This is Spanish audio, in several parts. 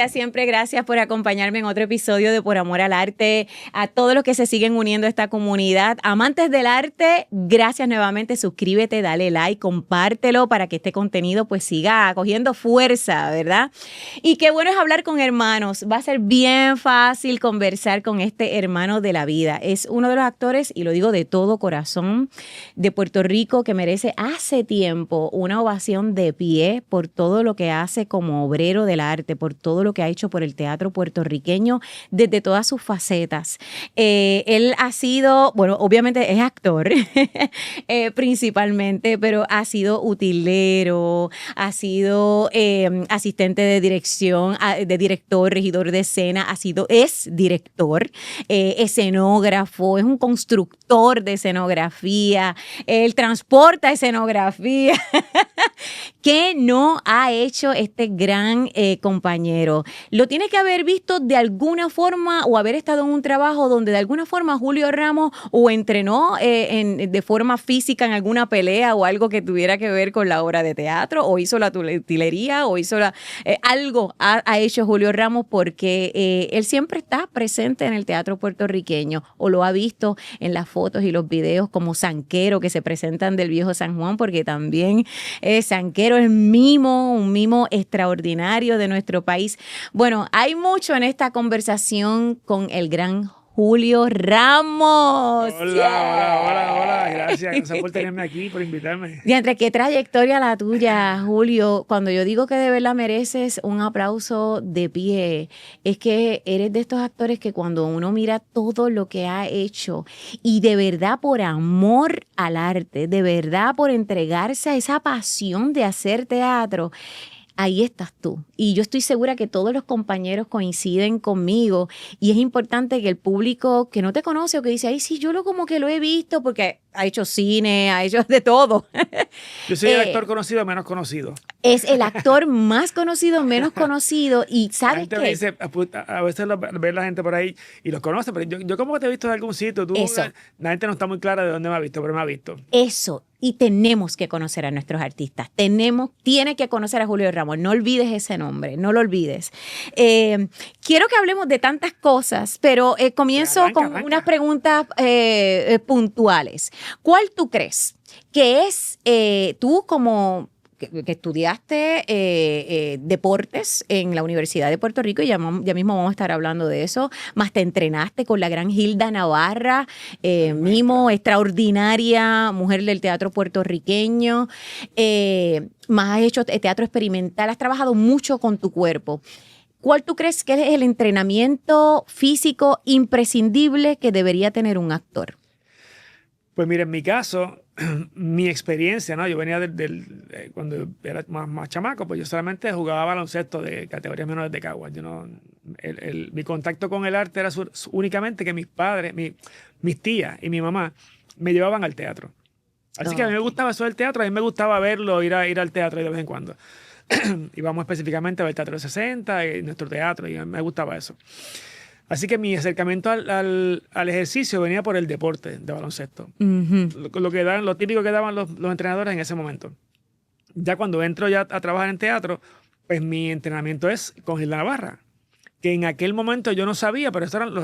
siempre gracias por acompañarme en otro episodio de Por Amor al Arte. A todos los que se siguen uniendo a esta comunidad, amantes del arte, gracias nuevamente. Suscríbete, dale like, compártelo para que este contenido pues siga cogiendo fuerza, ¿verdad? Y qué bueno es hablar con hermanos. Va a ser bien fácil conversar con este hermano de la vida. Es uno de los actores, y lo digo de todo corazón, de Puerto Rico, que merece hace tiempo una ovación de pie por todo lo que hace como obrero del arte, por todo lo que ha hecho por el teatro puertorriqueño desde todas sus facetas. Él ha sido, bueno, obviamente es actor principalmente, pero ha sido utilero, ha sido asistente de dirección, de director, regidor de escena, es director, escenógrafo, es un constructor de escenografía, él transporta escenografía. ¿Qué no ha hecho este gran compañero? Lo tiene que haber visto de alguna forma o haber estado en un trabajo donde de alguna forma Julio Ramos o entrenó de forma física en alguna pelea o algo que tuviera que ver con la obra de teatro, o hizo la utilería o hizo algo ha hecho Julio Ramos, porque él siempre está presente en el teatro puertorriqueño, o lo ha visto en las fotos y los videos como Sanquero que se presentan del viejo San Juan, porque también Sanquero es un mimo extraordinario de nuestro país. Bueno, hay mucho en esta conversación con el gran Julio Ramos. Hola. Gracias por tenerme aquí, por invitarme. Diantre, qué trayectoria la tuya, Julio. Cuando yo digo que de verdad mereces un aplauso de pie, es que eres de estos actores que cuando uno mira todo lo que ha hecho y de verdad por amor al arte, de verdad por entregarse a esa pasión de hacer teatro, ahí estás tú. Y yo estoy segura que todos los compañeros coinciden conmigo, y es importante que el público que no te conoce o que dice, ay, sí, como que lo he visto porque ha hecho cine, ha hecho de todo. Yo soy el actor conocido menos conocido. Es el actor más conocido, menos conocido, y ¿sabes qué? Dice, a veces ve la gente por ahí y los conoce, pero yo como que te he visto de algún sitio. La gente no está muy clara de dónde me ha visto, pero me ha visto. Eso. Y tenemos que conocer a nuestros artistas. Tiene que conocer a Julio Ramos. No olvides ese nombre, no lo olvides. Quiero que hablemos de tantas cosas, pero comienzo con unas preguntas puntuales. ¿Cuál tú crees que es, tú como que estudiaste deportes en la Universidad de Puerto Rico, y ya mismo vamos a estar hablando de eso, más te entrenaste con la gran Hilda Navarra, mimo, extraordinaria mujer del teatro puertorriqueño, más has hecho teatro experimental, has trabajado mucho con tu cuerpo. ¿Cuál tú crees que es el entrenamiento físico imprescindible que debería tener un actor? Pues mira, en mi caso, mi experiencia, ¿no? Yo venía cuando era más chamaco, pues yo solamente jugaba baloncesto de categorías menores de Caguas. Mi contacto con el arte era únicamente que mis padres, mis tías y mi mamá me llevaban al teatro. Así que a mí me gustaba eso del teatro, a mí me gustaba verlo, ir al teatro de vez en cuando. Íbamos específicamente a ver Teatro 60, nuestro teatro, y me gustaba eso. Así que mi acercamiento al ejercicio venía por el deporte de baloncesto. Lo típico que daban los entrenadores en ese momento. Ya cuando entro ya a trabajar en teatro, pues mi entrenamiento es con Hilda Navarra, que en aquel momento yo no sabía, pero estos eran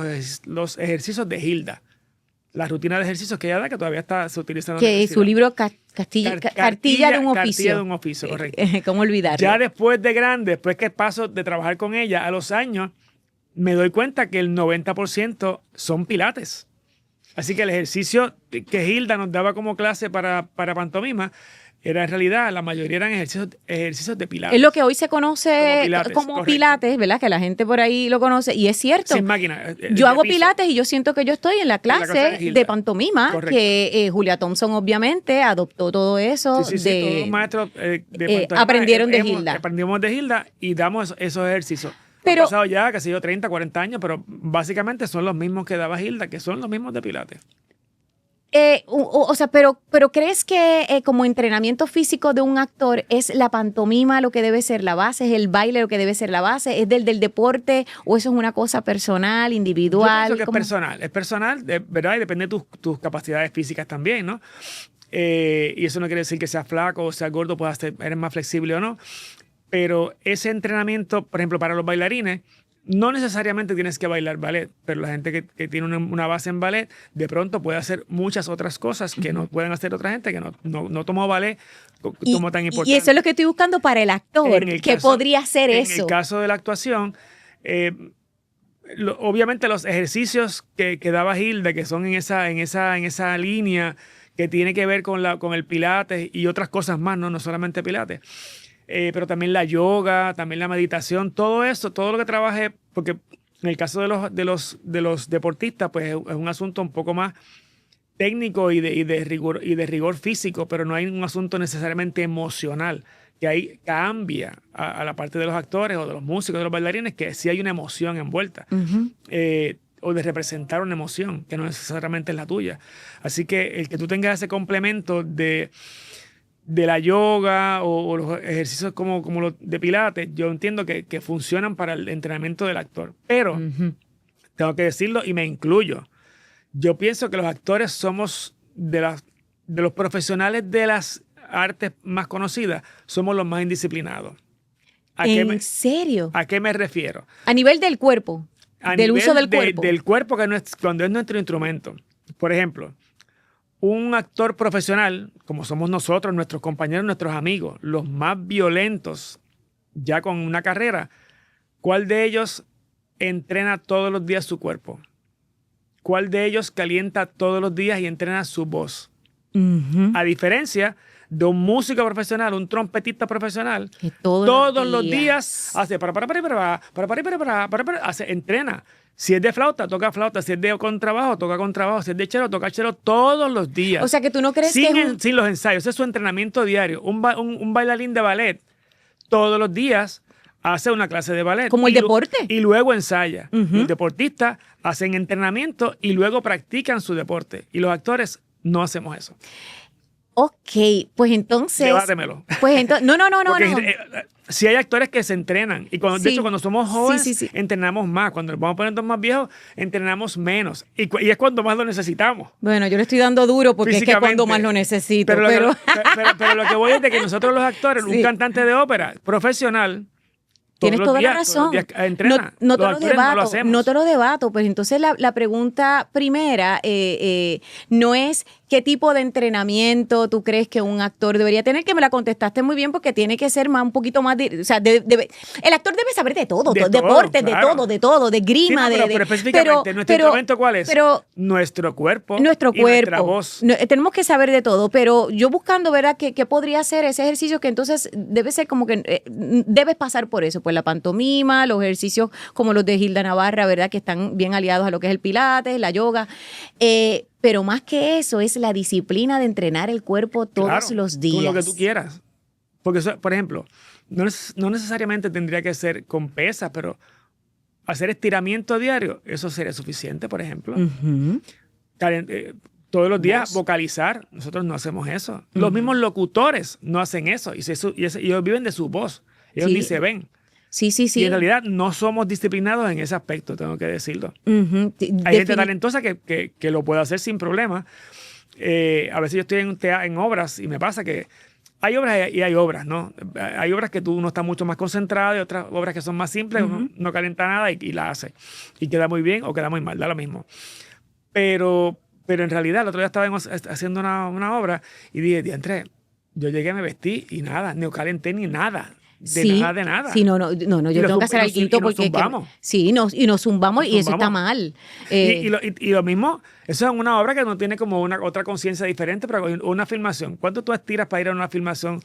los ejercicios de Hilda. La rutina de ejercicios que ella da, que todavía se utiliza en la universidad. Su libro Cartilla de un oficio. Cartilla de un oficio, correcto. ¿Cómo olvidarlo? Ya después de grande, después que paso de trabajar con ella, a los años, me doy cuenta que el 90% son pilates. Así que el ejercicio que Hilda nos daba como clase para pantomima, era en realidad, la mayoría eran ejercicios de pilates. Es lo que hoy se conoce como pilates, ¿verdad? Que la gente por ahí lo conoce, y es cierto. Sin máquina. Yo hago pilates y yo siento que yo estoy en la clase de pantomima, correcto, que Julia Thompson obviamente adoptó todo eso. Sí, todos los maestros de pantomima aprendieron de Hilda. Aprendimos de Hilda y damos esos ejercicios. Pero, han pasado ya, casi 30, 40 años, pero básicamente son los mismos que daba Hilda, que son los mismos de pilates. Pero ¿crees que como entrenamiento físico de un actor es la pantomima lo que debe ser la base, es el baile lo que debe ser la base, es del deporte, o eso es una cosa personal, individual? Yo pienso que es personal, ¿verdad? Y depende de tus capacidades físicas también, ¿no? Y eso no quiere decir que seas flaco o seas gordo, eres más flexible o no. pero ese entrenamiento, por ejemplo, para los bailarines, no necesariamente tienes que bailar ballet, pero la gente que tiene una base en ballet, de pronto puede hacer muchas otras cosas que no pueden hacer otra gente que no tomó ballet como tan importante. Y eso es lo que estoy buscando para el actor, que podría ser eso. En el caso de la actuación, obviamente los ejercicios que daba Hilda, que son en esa línea que tiene que ver con el pilates y otras cosas más, no solamente pilates. Pero también la yoga, también la meditación, todo eso, todo lo que trabajé, porque en el caso de los deportistas, pues es un asunto un poco más técnico y de rigor físico, pero no hay un asunto necesariamente emocional, que ahí cambia a la parte de los actores o de los músicos, de los bailarines, que sí hay una emoción envuelta. O de representar una emoción, que no necesariamente es la tuya. Así que el que tú tengas ese complemento de la yoga o los ejercicios como los de pilates, yo entiendo que funcionan para el entrenamiento del actor. Pero, tengo que decirlo y me incluyo, yo pienso que los actores somos de los profesionales de las artes más conocidas, somos los más indisciplinados. ¿En serio? ¿A qué me refiero? A nivel del cuerpo, del uso del cuerpo. Del cuerpo, cuando es nuestro instrumento. Por ejemplo, un actor profesional, como somos nosotros, nuestros compañeros, nuestros amigos, los más violentos ya con una carrera, ¿cuál de ellos entrena todos los días su cuerpo? ¿Cuál de ellos calienta todos los días y entrena su voz? A diferencia de un músico profesional, un trompetista profesional, que todos los días hace entrena. Si es de flauta, toca flauta. Si es de contrabajo, toca contrabajo. Si es de cello, toca cello todos los días. O sea, que tú no crees sin los ensayos. Ese es su entrenamiento diario. Un bailarín de ballet todos los días hace una clase de ballet. Como el deporte. Y luego ensaya. Los deportistas hacen entrenamiento y luego practican su deporte. Y los actores no hacemos eso. Ok, pues entonces... Debátemelo. Pues entonces, no. Si hay actores que se entrenan. Y de hecho, cuando somos jóvenes, entrenamos más. Cuando nos vamos poniendo más viejos, entrenamos menos. Y es cuando más lo necesitamos. Bueno, yo le estoy dando duro porque es que es cuando más lo necesito. Pero lo que voy es de que nosotros los actores, un cantante de ópera profesional... Tienes toda la razón. No te lo debato. Pues entonces la pregunta primera no es qué tipo de entrenamiento tú crees que un actor debería tener, que me la contestaste muy bien porque tiene que ser el actor debe saber de todo, deportes, claro. de todo, de grima, pero específicamente, ¿nuestro instrumento cuál es? Nuestro cuerpo y nuestra voz. Tenemos que saber de todo, pero yo buscando, ¿verdad?, qué podría ser ese ejercicio que entonces debe ser como que debes pasar por eso, pues la pantomima, los ejercicios como los de Hilda Navarra, ¿verdad?, que están bien aliados a lo que es el pilates, la yoga, pero más que eso es la disciplina de entrenar el cuerpo todos los días. Con lo que tú quieras. Porque, por ejemplo, no necesariamente tendría que ser con pesas, pero hacer estiramiento diario, eso sería suficiente, por ejemplo. Todos los días vocalizar, nosotros no hacemos eso. Los mismos locutores no hacen eso. Y ellos viven de su voz. Ellos ni se ven. Sí. Y en realidad no somos disciplinados en ese aspecto, tengo que decirlo. Hay gente talentosa que lo puede hacer sin problema. A veces yo estoy en obras y me pasa que hay obras y hay obras, ¿no? Hay obras que tú no estás mucho más concentrado y otras obras que son más simples, uno no calienta nada y la hace. Y queda muy bien o queda muy mal, da lo mismo. Pero en realidad el otro día estaba haciendo una obra y dije, diantre, yo llegué, me vestí y nada, ni calenté ni nada. De nada. Sí, no, yo tengo que hacer algo porque... Y nos zumbamos y eso está mal. Y lo mismo, eso es una obra que no tiene como otra conciencia diferente, pero una filmación. ¿Cuánto tú estiras para ir a una filmación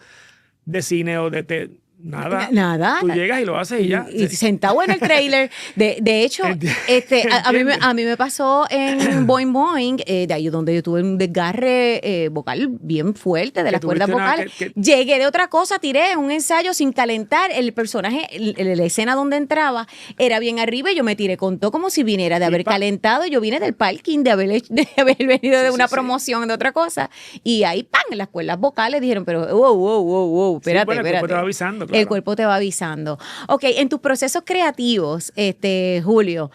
de cine o de... Nada. Tú llegas y lo haces y ya. Y sentado en el trailer. De hecho, a mí me pasó en Boing Boing, de ahí donde yo tuve un desgarre vocal bien fuerte de las cuerdas vocales. Llegué de otra cosa, tiré un ensayo sin calentar. El personaje, la escena donde entraba, era bien arriba y yo me tiré con todo como si viniera de haber calentado. Yo vine del parking, de haber venido de una promoción de otra cosa. Y ahí, ¡pam!, en las cuerdas vocales dijeron, pero wow, espérate. El cuerpo te va avisando, claro. El cuerpo te va avisando. Ok, en tus procesos creativos, Julio,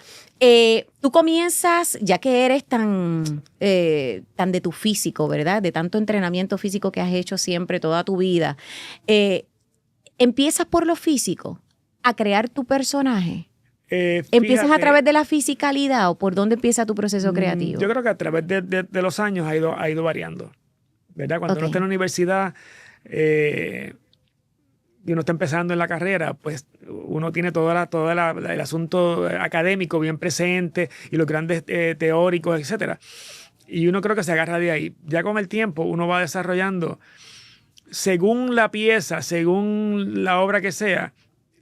tú comienzas, ya que eres tan de tu físico, ¿verdad? De tanto entrenamiento físico que has hecho siempre toda tu vida, ¿Empiezas por lo físico a crear tu personaje? ¿Empiezas a Fíjate, través de la fisicalidad o por dónde empieza tu proceso creativo? Yo creo que a través de los años ha ido variando, ¿verdad? Cuando uno Ok. está en la universidad y uno está empezando en la carrera, pues uno tiene el asunto académico bien presente y los grandes teóricos, etcétera. Y uno creo que se agarra de ahí. Ya con el tiempo uno va desarrollando, según la pieza, según la obra que sea,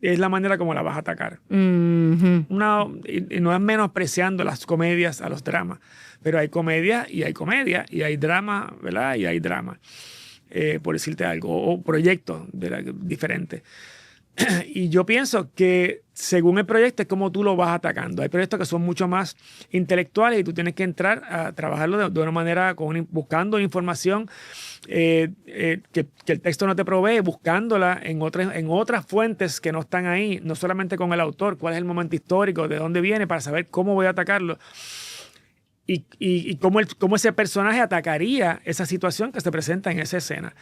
es la manera como la vas a atacar. Mhm. Y no es menospreciando las comedias a los dramas, pero hay comedia y hay comedia, y hay drama, ¿verdad? Y hay drama, por decirte algo, o proyectos diferentes. Y yo pienso que según el proyecto es como tú lo vas atacando. Hay proyectos que son mucho más intelectuales y tú tienes que entrar a trabajarlo de una manera buscando información que el texto no te provee, buscándola en otras fuentes que no están ahí, no solamente con el autor, cuál es el momento histórico, de dónde viene, para saber cómo voy a atacarlo. Y cómo ese personaje atacaría esa situación que se presenta en esa escena.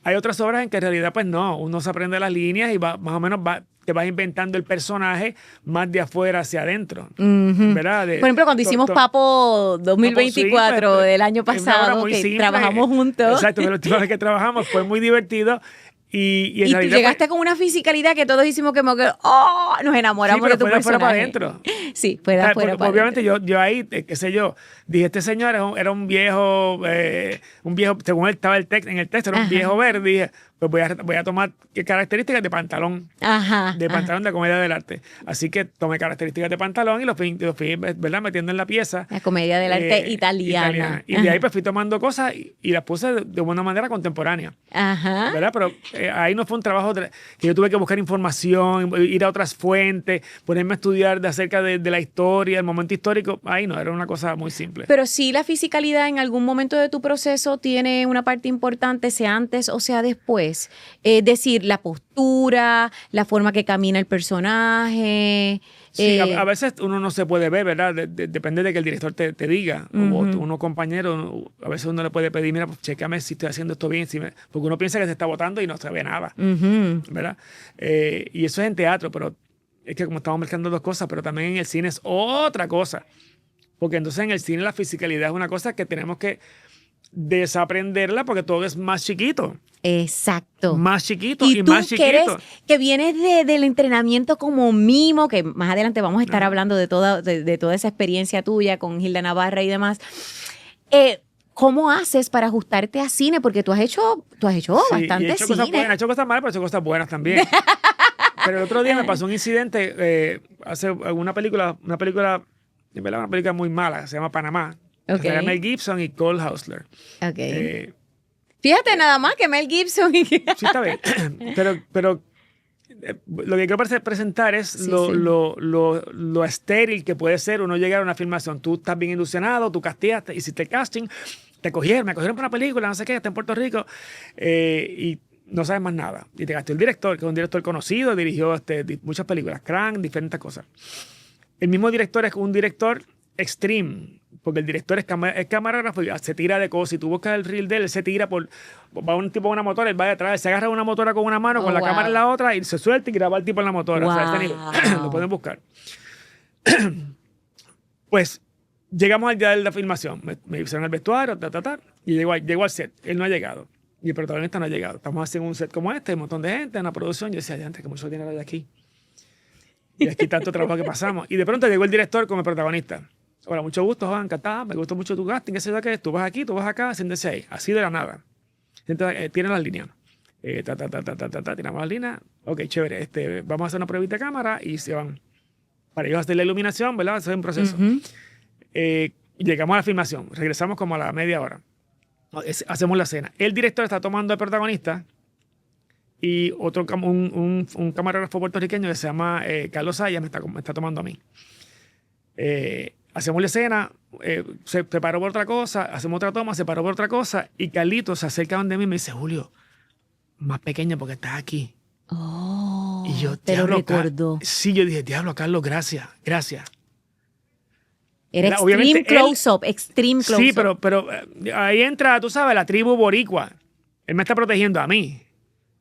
Hay otras obras en que en realidad, pues no, uno se aprende las líneas y más o menos te vas inventando el personaje más de afuera hacia adentro. ¿Verdad? Por ejemplo, cuando hicimos Papo 2024 Papo Swing, del año es una obra pasado, muy que simple. trabajamos juntos. Exacto, pero la última vez que trabajamos fue muy divertido. Y en Y tú realidad, llegaste con una fisicalidad que todos hicimos como que, ¡oh! Nos enamoramos pero de tu fue de afuera para personaje. adentro. Sí, fue de afuera Porque para obviamente adentro. yo ahí, qué sé yo, dije, este señor era un viejo, según él estaba en el texto, era un Ajá. viejo verde. Dije, pues voy a tomar características de pantalón. Ajá. De pantalón de comedia del arte. Así que tomé características de pantalón y lo fui, ¿verdad? Metiendo en la pieza. La comedia del arte italiana. Y de ahí pues fui tomando cosas y las puse de una manera contemporánea. Ajá. ¿Verdad? Pero ahí no fue un trabajo que yo tuve que buscar información, ir a otras fuentes, ponerme a estudiar acerca de la historia, el momento histórico. Ahí no, era una cosa muy simple. Pero sí, la fisicalidad en algún momento de tu proceso tiene una parte importante, sea antes o sea después. Es decir, la postura, la forma que camina el personaje. Sí, a veces uno no se puede ver, ¿verdad? Depende de que el director te diga. O unos compañeros, a veces uno le puede pedir, mira, pues chécame si estoy haciendo esto bien. Porque uno piensa que se está votando y no se ve nada, ¿verdad? Y eso es en teatro, pero es que como estamos mezclando dos cosas, pero también en el cine es otra cosa. Porque entonces en el cine la fisicalidad es una cosa que tenemos que desaprenderla porque todo es más chiquito. Exacto. Más chiquito Y y tú más chiquito. que vienes del entrenamiento como mimo, que más adelante vamos a estar hablando de toda esa experiencia tuya con Gilda Navarra y demás. ¿Cómo haces para ajustarte a cine? Porque tú has hecho Sí, bastante y he hecho cine. cosas buenas, he hecho cosas malas, pero he hecho cosas buenas también. Pero el otro día me pasó un incidente, hace una película, en verdad, una película muy mala, se llama Panamá. Ok. Se llama Mel Gibson y Cole Hausler. Ok. Fíjate nada más que Mel Gibson. Sí, está bien. Pero lo que quiero presentar es Sí, lo estéril que puede ser uno llegar a una filmación. Tú estás bien ilusionado, tú casteaste, hiciste el casting, me cogieron para una película, no sé qué, está en Puerto Rico, y no sabes más nada. Y te casteó el director, que es un director conocido, dirigió muchas películas, Crank, diferentes cosas. El mismo director es un director extreme, porque el director es camarógrafo y se tira de cosas. Si tú buscas el reel de él se tira va un tipo con una motora, él va detrás, se agarra una motora con una mano, con la cámara en la otra, y se suelta y graba al tipo en la motora. O sea, este nivel, lo pueden buscar. Pues llegamos al día de la filmación. Me hicieron el vestuario, y llego al set. Él no ha llegado. Y el protagonista no ha llegado. Estamos haciendo un set como este, un montón de gente, una producción. Yo decía, antes que mucho dinero hay aquí. Y aquí tanto trabajo que pasamos. Y de pronto llegó el director con el protagonista. Hola, mucho gusto, Juan, encantada. Me gustó mucho tu casting. ¿Qué sé yo qué? Tú vas aquí, tú vas acá, siéntese ahí. Así de la nada. Tiene las líneas. Tiramos las líneas. Ok, chévere. Vamos a hacer una pruebita de cámara y se van. Para ellos hacer la iluminación, ¿verdad? Eso es un proceso. Llegamos a la filmación. Regresamos como a la media hora. Hacemos la escena. El director está tomando al protagonista y un camarógrafo puertorriqueño que se llama Carlos Sayas me está tomando a mí. Hacemos la escena, se paró por otra cosa, hacemos otra toma, se paró por otra cosa y Carlitos se acerca donde mí y me dice, Julio, más pequeño porque estás aquí. Oh, Y yo, te lo diablo, recordó. Sí, yo dije, diablo, Carlos, gracias. Era Obviamente extreme close-up. Sí, pero ahí entra, tú sabes, la tribu boricua. Él me está protegiendo a mí.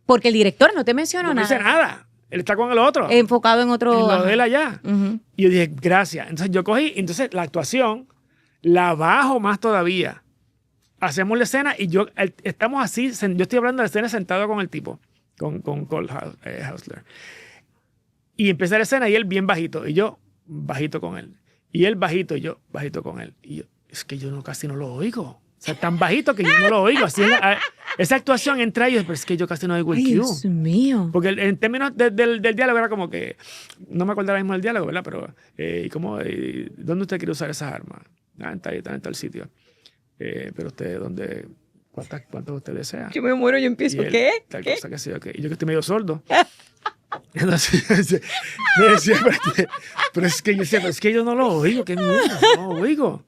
Porque el director no te mencionó No me nada. dice nada. Él está con el otro. Enfocado en otro. En lo ajá. de él allá. Ujú. Y yo dije, gracias. Entonces yo cogí, entonces la actuación la bajo más todavía. Hacemos la escena y estamos así, yo estoy hablando de la escena sentado con el tipo, con Cole Hausler. Y empieza la escena y él bien bajito, y yo bajito con él. Y él bajito, y yo bajito con él. Y yo, es que yo casi no lo oigo. O sea, tan bajito que yo no lo oigo. Así esa actuación entre ellos, pero es que yo casi no oigo el Ay, cue. Dios mío. Porque en términos del diálogo era como que, no me acuerdo ahora mismo del diálogo, ¿verdad? Pero, ¿dónde usted quiere usar esas armas? Están en tal sitio. Pero usted, ¿cuántas usted desea? Yo me muero, yo empiezo, Y él, ¿qué? Tal ¿Qué? cosa que sí, ok. Y yo que estoy medio sordo. Entonces, me decía, pero es que yo decía, pero es que yo no lo oigo, qué mierda, no lo oigo.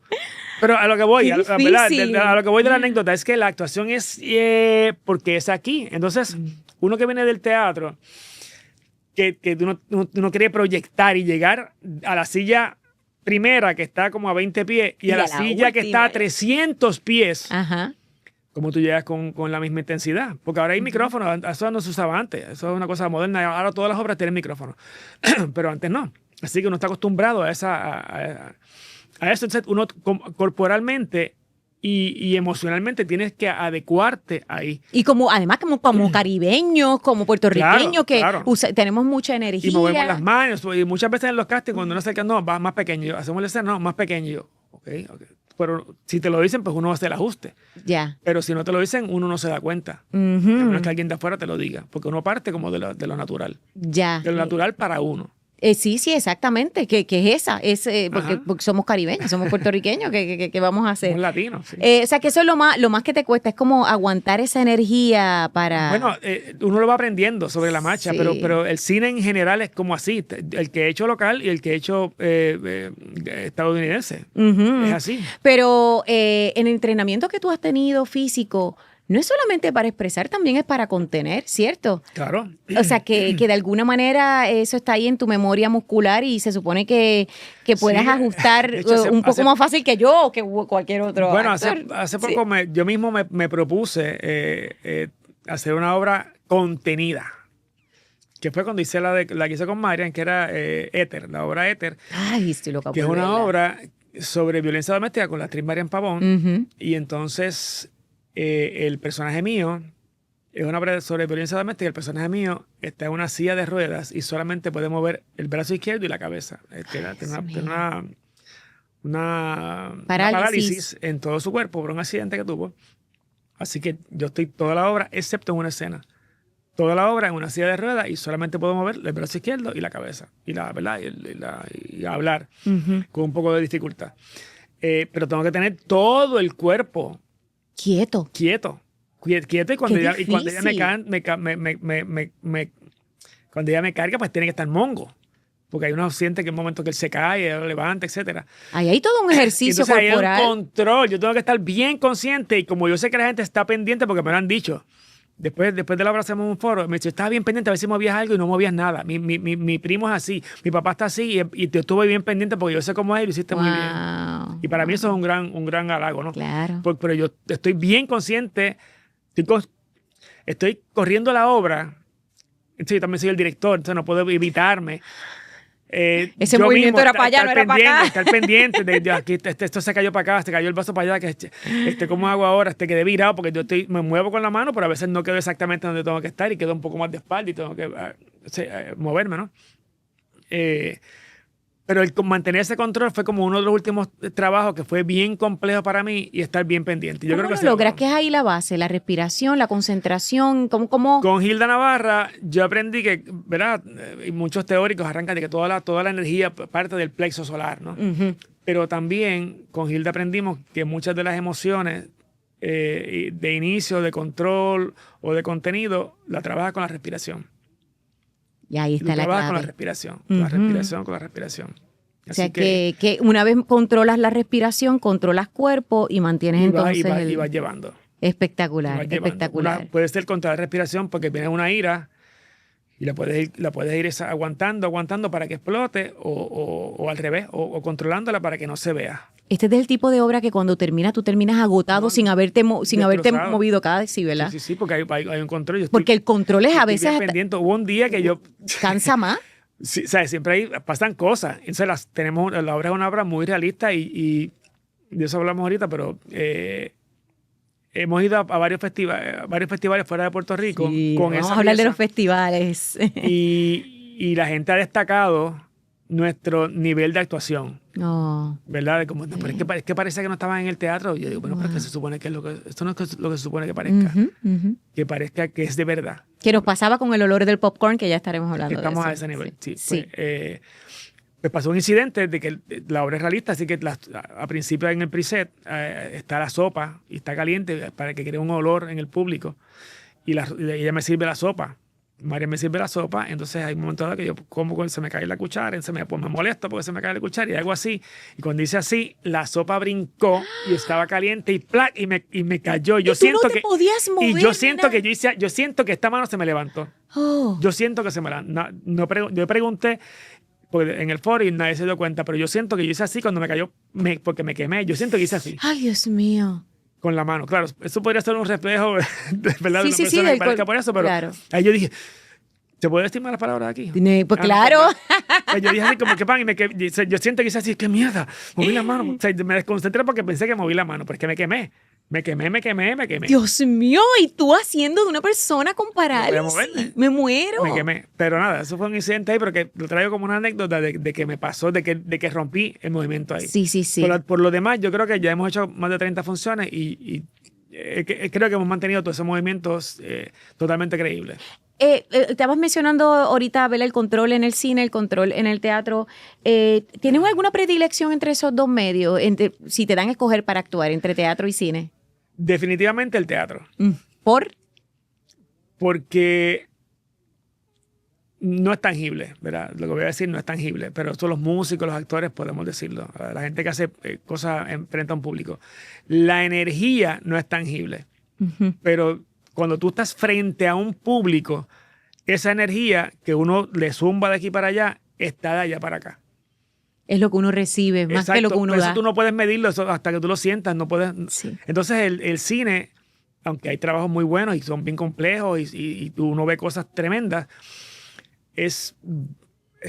Pero a lo que voy, Qué a difícil. lo que voy de la anécdota es que la actuación es porque es aquí. Entonces, uno que viene del teatro, que uno quiere proyectar y llegar a la silla primera que está como a 20 pies y a la silla que está a 300 pies, Ajá. ¿cómo tú llegas con la misma intensidad? Porque ahora hay micrófonos, eso no se usaba antes, eso es una cosa moderna, ahora todas las obras tienen micrófonos, pero antes no. Así que uno está acostumbrado a eso. Entonces uno corporalmente y emocionalmente tienes que adecuarte ahí. Y además como caribeños, como puertorriqueños, Claro, que claro. tenemos mucha energía. Y movemos las manos. Y muchas veces en los castings, cuando uno acerca, no, va más pequeño. Hacemos la escena, no, más pequeño. Yo, ok. Pero si te lo dicen, pues uno hace el ajuste. Ya. Pero si no te lo dicen, uno no se da cuenta. A Ujú. menos que alguien de afuera te lo diga. Porque uno parte como de lo natural. Ya. De lo natural para uno. Sí, exactamente, que es esa, porque Ajá. somos caribeños, somos puertorriqueños, que vamos a hacer. Un latino, sí. O sea, que eso es lo más que te cuesta, es como aguantar esa energía para... Bueno, uno lo va aprendiendo sobre la marcha, Sí. pero el cine en general es como así. El que he hecho local y el que he hecho estadounidense. Ujú. Es así. Pero en el entrenamiento que tú has tenido físico, no es solamente para expresar, también es para contener, ¿cierto? Claro. O sea, que de alguna manera eso está ahí en tu memoria muscular y se supone que puedas Sí, ajustar de hecho, un poco más fácil que yo o que cualquier otro Bueno, actor. hace Sí. poco yo mismo me propuse hacer una obra contenida. Que fue cuando hice la que hice con Marian, que era Éter, la obra Éter, Ay, estoy loca que es por una verla. obra sobre violencia doméstica con la actriz Marian Pavón. Ujú. Y entonces el personaje mío es una obra sobre violencia doméstica. El personaje mío está en una silla de ruedas y solamente puede mover el brazo izquierdo y la cabeza. Tiene una parálisis en todo su cuerpo por un accidente que tuvo. Así que yo estoy toda la obra, excepto en una escena. Toda la obra en una silla de ruedas y solamente puedo mover el brazo izquierdo y la cabeza. ¿Verdad? Y hablar Ujú. con un poco de dificultad. Pero tengo que tener todo el cuerpo Quieto. quieto y cuando Qué ella difícil. cuando ella me carga, pues tiene que estar mongo. Porque hay uno siente que en el momento que él se cae, él lo levanta, etcétera. Ahí hay todo un ejercicio Entonces ahí hay corporal. un control. Yo tengo que estar bien consciente y como yo sé que la gente está pendiente porque me lo han dicho. Después de la obra hacemos un foro. Me dice, estaba bien pendiente a ver si movías algo y no movías nada. Mi primo es así. Mi papá está así y te estuve bien pendiente porque yo sé cómo es y lo hiciste muy bien. Wow. Y para mí eso es un gran halago, ¿no? Claro. Pero yo estoy bien consciente, estoy corriendo la obra. Sí, yo también soy el director, entonces no puedo evitarme. Ese yo movimiento mismo era para allá, no era para acá. Estar pendiente de aquí, esto se cayó para acá, se cayó el vaso para allá, ¿cómo hago ahora? Quedé virado porque me muevo con la mano, pero a veces no quedo exactamente donde tengo que estar y quedo un poco más de espalda y tengo que moverme, ¿no? Pero mantener ese control fue como uno de los últimos trabajos que fue bien complejo para mí y estar bien pendiente. Yo ¿Cómo creo que lo logras? ¿Qué es ahí la base? ¿La respiración, la concentración? ¿Cómo? Con Hilda Navarra yo aprendí que, ¿verdad? Y muchos teóricos arrancan de que toda la energía parte del plexo solar, ¿no? Ujú. Pero también con Hilda aprendimos que muchas de las emociones de inicio, de control o de contenido, la trabaja con la respiración. Y ahí está Lo la trabaja con la clave. respiración, con la Ujú. respiración, con la respiración. O sea, que una vez controlas la respiración, controlas cuerpo y mantienes entonces y vas llevando. Espectacular, Y vas llevando. espectacular. Puede ser contra la respiración porque viene una ira Y la puedes ir aguantando para que explote o al revés, o controlándola para que no se vea. Este es el tipo de obra que cuando terminas, tú terminas agotado sin haberte movido cada vez, ¿verdad? Sí, porque hay un control. Porque el control es a veces... pendiente. Hubo un día que yo... ¿Cansa más? Sí, ¿sabes? Siempre pasan cosas. Entonces la obra es una obra muy realista y de eso hablamos ahorita, pero hemos ido a varios festivales fuera de Puerto Rico. Sí, con vamos esa a hablar de pieza, los festivales. y la gente ha destacado nuestro nivel de actuación. Oh, ¿Verdad? De como, no, pero es que parece que no estaban en el teatro. Yo digo, bueno, pero es que se supone que esto no es lo que se supone que parezca. Que parezca que es de verdad. Que nos pasaba con el olor del popcorn, que ya estaremos hablando de eso. Estamos a ese nivel, sí. Sí. Pues pasó un incidente de que la obra es realista, así que a principio en el preset está la sopa y está caliente para que cree un olor en el público. Y ella me sirve la sopa. María me sirve la sopa, entonces hay un momento dado que yo como, se me cae la cuchara, pues me molesto porque se me cae la cuchara y hago así. Y cuando hice así, la sopa brincó y estaba caliente y ¡plac! Y me cayó. Yo ¿Y tú siento no te podías mover? Y yo siento que yo siento que esta mano se me levantó. Oh. Yo siento que se me levantó. Yo pregunté porque en el foro y nadie se dio cuenta, pero yo siento que yo hice así cuando me cayó, porque me quemé. Yo siento que hice así. Ay, Dios mío. Con la mano. Claro, eso podría ser un reflejo de verdad de una persona que parezca por eso, pero claro. ahí yo dije, ¿se puede decir malas palabras aquí? Pues claro. Pues yo dije así como que pan y yo siento que hice así, qué mierda, moví la mano. O sea, me desconcentré porque pensé que moví la mano, pero es que me quemé. Me quemé. Dios mío, y tú haciendo de una persona con parálisis. Me muero. Me quemé. Pero nada, eso fue un incidente ahí, pero que lo traigo como una anécdota de que me pasó, de que rompí el movimiento ahí. Sí. Por lo demás, yo creo que ya hemos hecho más de 30 funciones y creo que hemos mantenido todos esos movimientos totalmente creíbles. Estabas mencionando ahorita, Bela, el control en el cine, el control en el teatro. ¿Tienes alguna predilección entre esos dos medios? Si te dan a escoger para actuar entre teatro y cine. Definitivamente el teatro. ¿Por? Porque no es tangible, ¿verdad? Lo que voy a decir no es tangible, pero todos los músicos, los actores podemos decirlo. La gente que hace cosas frente a un público. La energía no es tangible, pero cuando tú estás frente a un público, esa energía que uno le zumba de aquí para allá está de allá para acá. Es lo que uno recibe, más que lo que uno da. Eso tú no puedes medirlo hasta que tú lo sientas, no puedes. Sí. Entonces el cine, aunque hay trabajos muy buenos y son bien complejos y uno ve cosas tremendas, es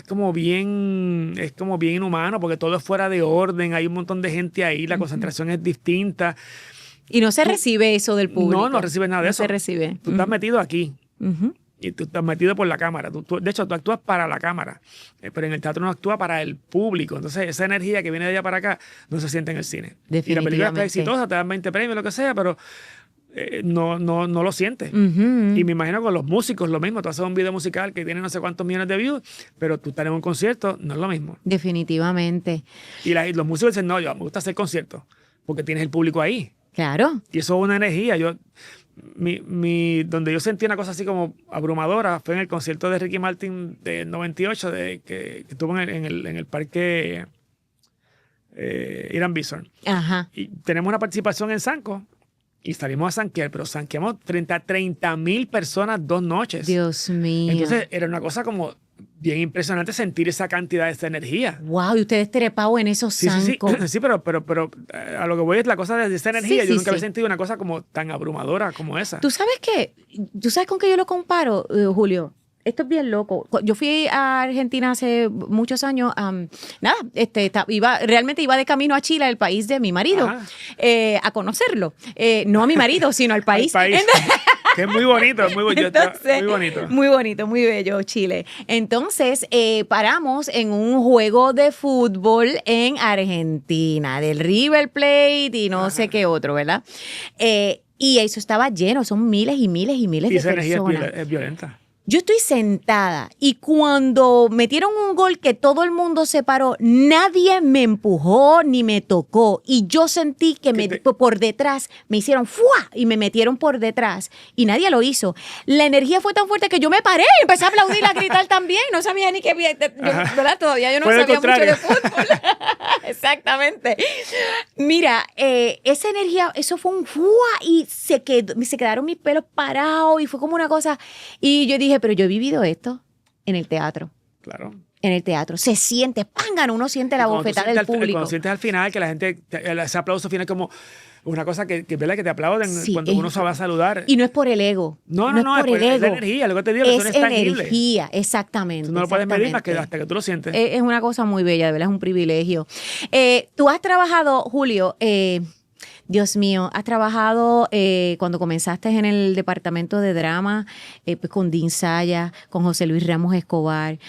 como bien inhumano porque todo es fuera de orden, hay un montón de gente ahí, la concentración es distinta. Y no se recibe eso del público. No recibes nada de eso. No se recibe. Tú estás metido aquí. Y tú estás metido por la cámara. De hecho, tú actúas para la cámara. Pero en el teatro no actúa para el público. Entonces, esa energía que viene de allá para acá no se siente en el cine. Y la película está exitosa, te dan 20 premios, lo que sea, pero no lo sientes. Y me imagino con los músicos lo mismo. Tú haces un video musical que tiene no sé cuántos millones de views, pero tú estás en un concierto, no es lo mismo. Definitivamente. Y los músicos dicen, no, yo me gusta hacer conciertos porque tienes el público ahí. Claro. Y eso es una energía. Donde yo sentí una cosa así como abrumadora fue en el concierto de Ricky Martin del 98 que estuvo en el parque Irán Bison. Ajá. Y tenemos una participación en Sanco y salimos a sanquear, pero sanqueamos frente a 30,000 personas 2 noches. Dios mío. Entonces era una cosa como bien impresionante sentir esa cantidad de esa energía. Wow, y ustedes trepados en esos zancos. Sí, pero a lo que voy es la cosa de esa energía. Yo nunca había sentido una cosa como tan abrumadora como esa. ¿Tú sabes qué? ¿Tú sabes con qué yo lo comparo, Julio? Esto es bien loco. Yo fui a Argentina hace muchos años. Realmente iba de camino a Chile, el país de mi marido, a conocerlo. No a mi marido, sino al país. Al país. Que es muy bonito, muy bonito. Entonces, muy bonito. Muy bonito, muy bello Chile. Entonces, paramos en un juego de fútbol en Argentina, del River Plate y no sé qué otro, ¿verdad? Y eso estaba lleno, son miles y miles y miles de personas. Y esa energía es violenta. Yo estoy sentada y cuando metieron un gol que todo el mundo se paró, nadie me empujó ni me tocó. Y yo sentí que por detrás me hicieron ¡fua! Y me metieron por detrás. Y nadie lo hizo. La energía fue tan fuerte que yo me paré y empecé a aplaudir y a gritar también. No sabía ni qué... ¿verdad? Todavía yo no sabía mucho de fútbol. Exactamente. Mira, esa energía, eso fue un ¡fua! Y se quedaron mis pelos parados y fue como una cosa. Y yo dije, pero yo he vivido esto en el teatro. Claro. En el teatro. Se siente, ¡pangan! Uno siente la bofetada del público. Cuando sientes al final que la gente, ese aplauso final como una cosa ¿verdad? Que te aplauden Sí, cuando uno se va a saludar. Y no es por el ego. No, es por el ego. Es la energía, lo que te digo, eso no es tangible. Energía, exactamente. Tú no lo puedes medir más que hasta que tú lo sientes. Es una cosa muy bella, de verdad, es un privilegio. Tú has trabajado, Julio, Dios mío, has trabajado cuando comenzaste en el departamento de drama pues con Dean Saya, con José Luis Ramos Escobar,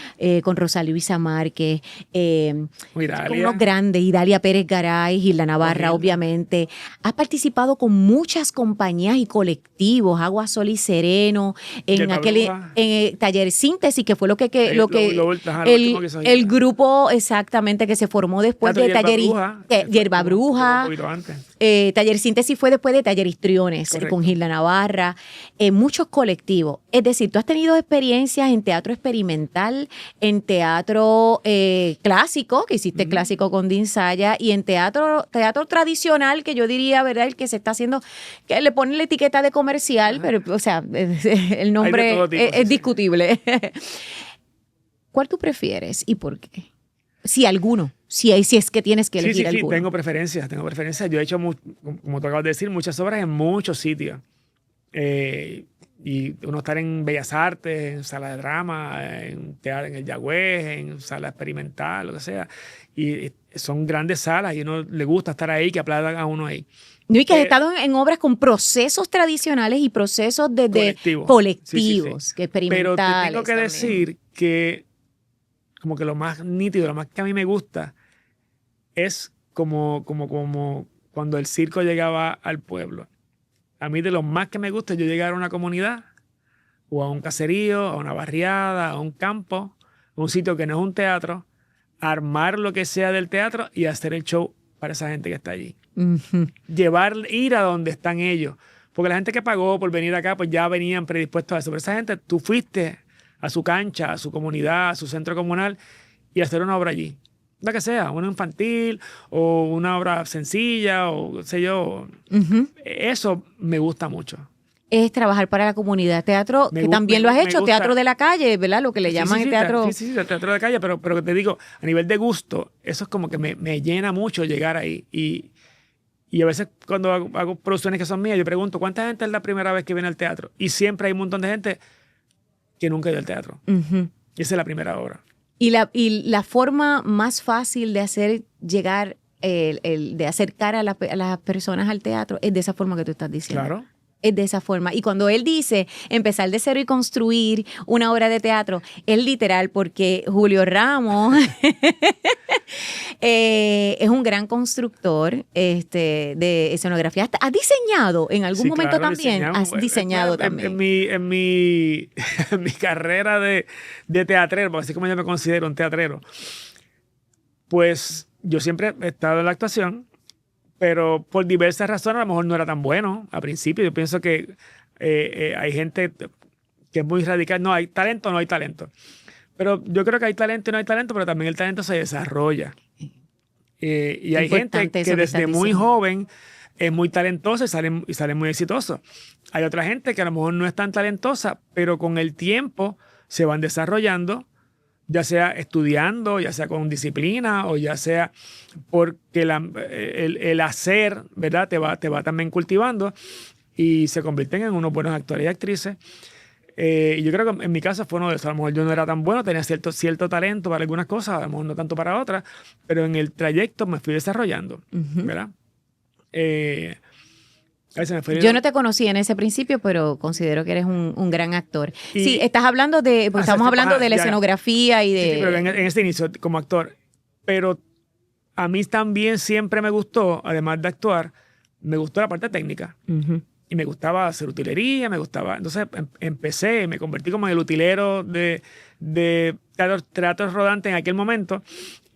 con Rosa Luisa Márquez, con unos grandes, Idalia Pérez Garay, Gilda Navarra, obviamente. Has participado con muchas compañías y colectivos, Agua, Sol y Sereno, en Taller Síntesis, que fue el grupo exactamente que se formó después de Taller Hierba Bruja. Taller Síntesis fue después de Taller Histriones, con Gilda Navarra, muchos colectivos. Es decir, tú has tenido experiencias en teatro experimental, en teatro clásico, que hiciste clásico con Dean Saya, y en teatro tradicional, que yo diría, ¿verdad? El que se está haciendo, que le ponen la etiqueta de comercial, pero, o sea, el nombre es discutible. ¿Cuál tú prefieres y por qué? Si alguno. Si es que tienes que elegir alguno. Sí, tengo preferencias. Yo he hecho, como tú acabas de decir, muchas obras en muchos sitios. Y uno estar en Bellas Artes, en sala de drama, en teatro, en el Yagüez, en sala experimental, lo que sea. Y son grandes salas y a uno le gusta estar ahí, que aplaudan a uno ahí. No, y que has estado en obras con procesos tradicionales y procesos colectivos, sí. que experimentales. Pero te tengo que también decir que como que lo más nítido, lo más que a mí me gusta es como cuando el circo llegaba al pueblo. A mí de lo más que me gusta es yo llegar a una comunidad o a un caserío, a una barriada, a un campo, a un sitio que no es un teatro, armar lo que sea del teatro y hacer el show para esa gente que está allí. Ir a donde están ellos. Porque la gente que pagó por venir acá, pues ya venían predispuestos a eso. Pero esa gente, tú fuiste a su cancha, a su comunidad, a su centro comunal y hacer una obra allí. La que sea, una infantil o una obra sencilla o qué sé yo. Eso me gusta mucho. Es trabajar para la comunidad. Teatro, que también lo has hecho, teatro de la calle, ¿verdad? Lo que le llaman el teatro. Sí, el teatro de la calle, pero te digo, a nivel de gusto, eso es como que me llena mucho llegar ahí. Y a veces cuando hago producciones que son mías, yo pregunto, ¿cuánta gente es la primera vez que viene al teatro? Y siempre hay un montón de gente que nunca ha ido al teatro. Y esa es la primera obra. Y la forma más fácil de hacer llegar, de acercar a las personas al teatro es de esa forma que tú estás diciendo. Claro. Es de esa forma. Y cuando él dice empezar de cero y construir una obra de teatro, es literal, porque Julio Ramos es un gran constructor de escenografía. ¿Has diseñado en algún momento también? Has diseñado también. En mi carrera de teatrero, porque así como yo me considero un teatrero, pues yo siempre he estado en la actuación, pero por diversas razones a lo mejor no era tan bueno al principio. Yo pienso que hay gente que es muy radical. No, hay talento, no hay talento. Pero yo creo que hay talento y no hay talento, pero también el talento se desarrolla. Y hay gente que desde muy joven es muy talentosa y sale muy exitoso. Hay otra gente que a lo mejor no es tan talentosa, pero con el tiempo se van desarrollando, ya sea estudiando, ya sea con disciplina o ya sea porque el hacer, ¿verdad? Te va también cultivando y se convierten en unos buenos actores y actrices. Y yo creo que en mi caso fue uno de esos. A lo mejor yo no era tan bueno, tenía cierto talento para algunas cosas, a lo mejor no tanto para otras, pero en el trayecto me fui desarrollando, ¿verdad? Yo no te conocí en ese principio, pero considero que eres un gran actor. Sí, estás hablando estamos hablando de la escenografía y de... Sí, pero en ese inicio como actor. Pero a mí también siempre me gustó, además de actuar, me gustó la parte técnica. Y me gustaba hacer utilería, me gustaba... Entonces empecé, me convertí como en el utilero de teatro rodante en aquel momento.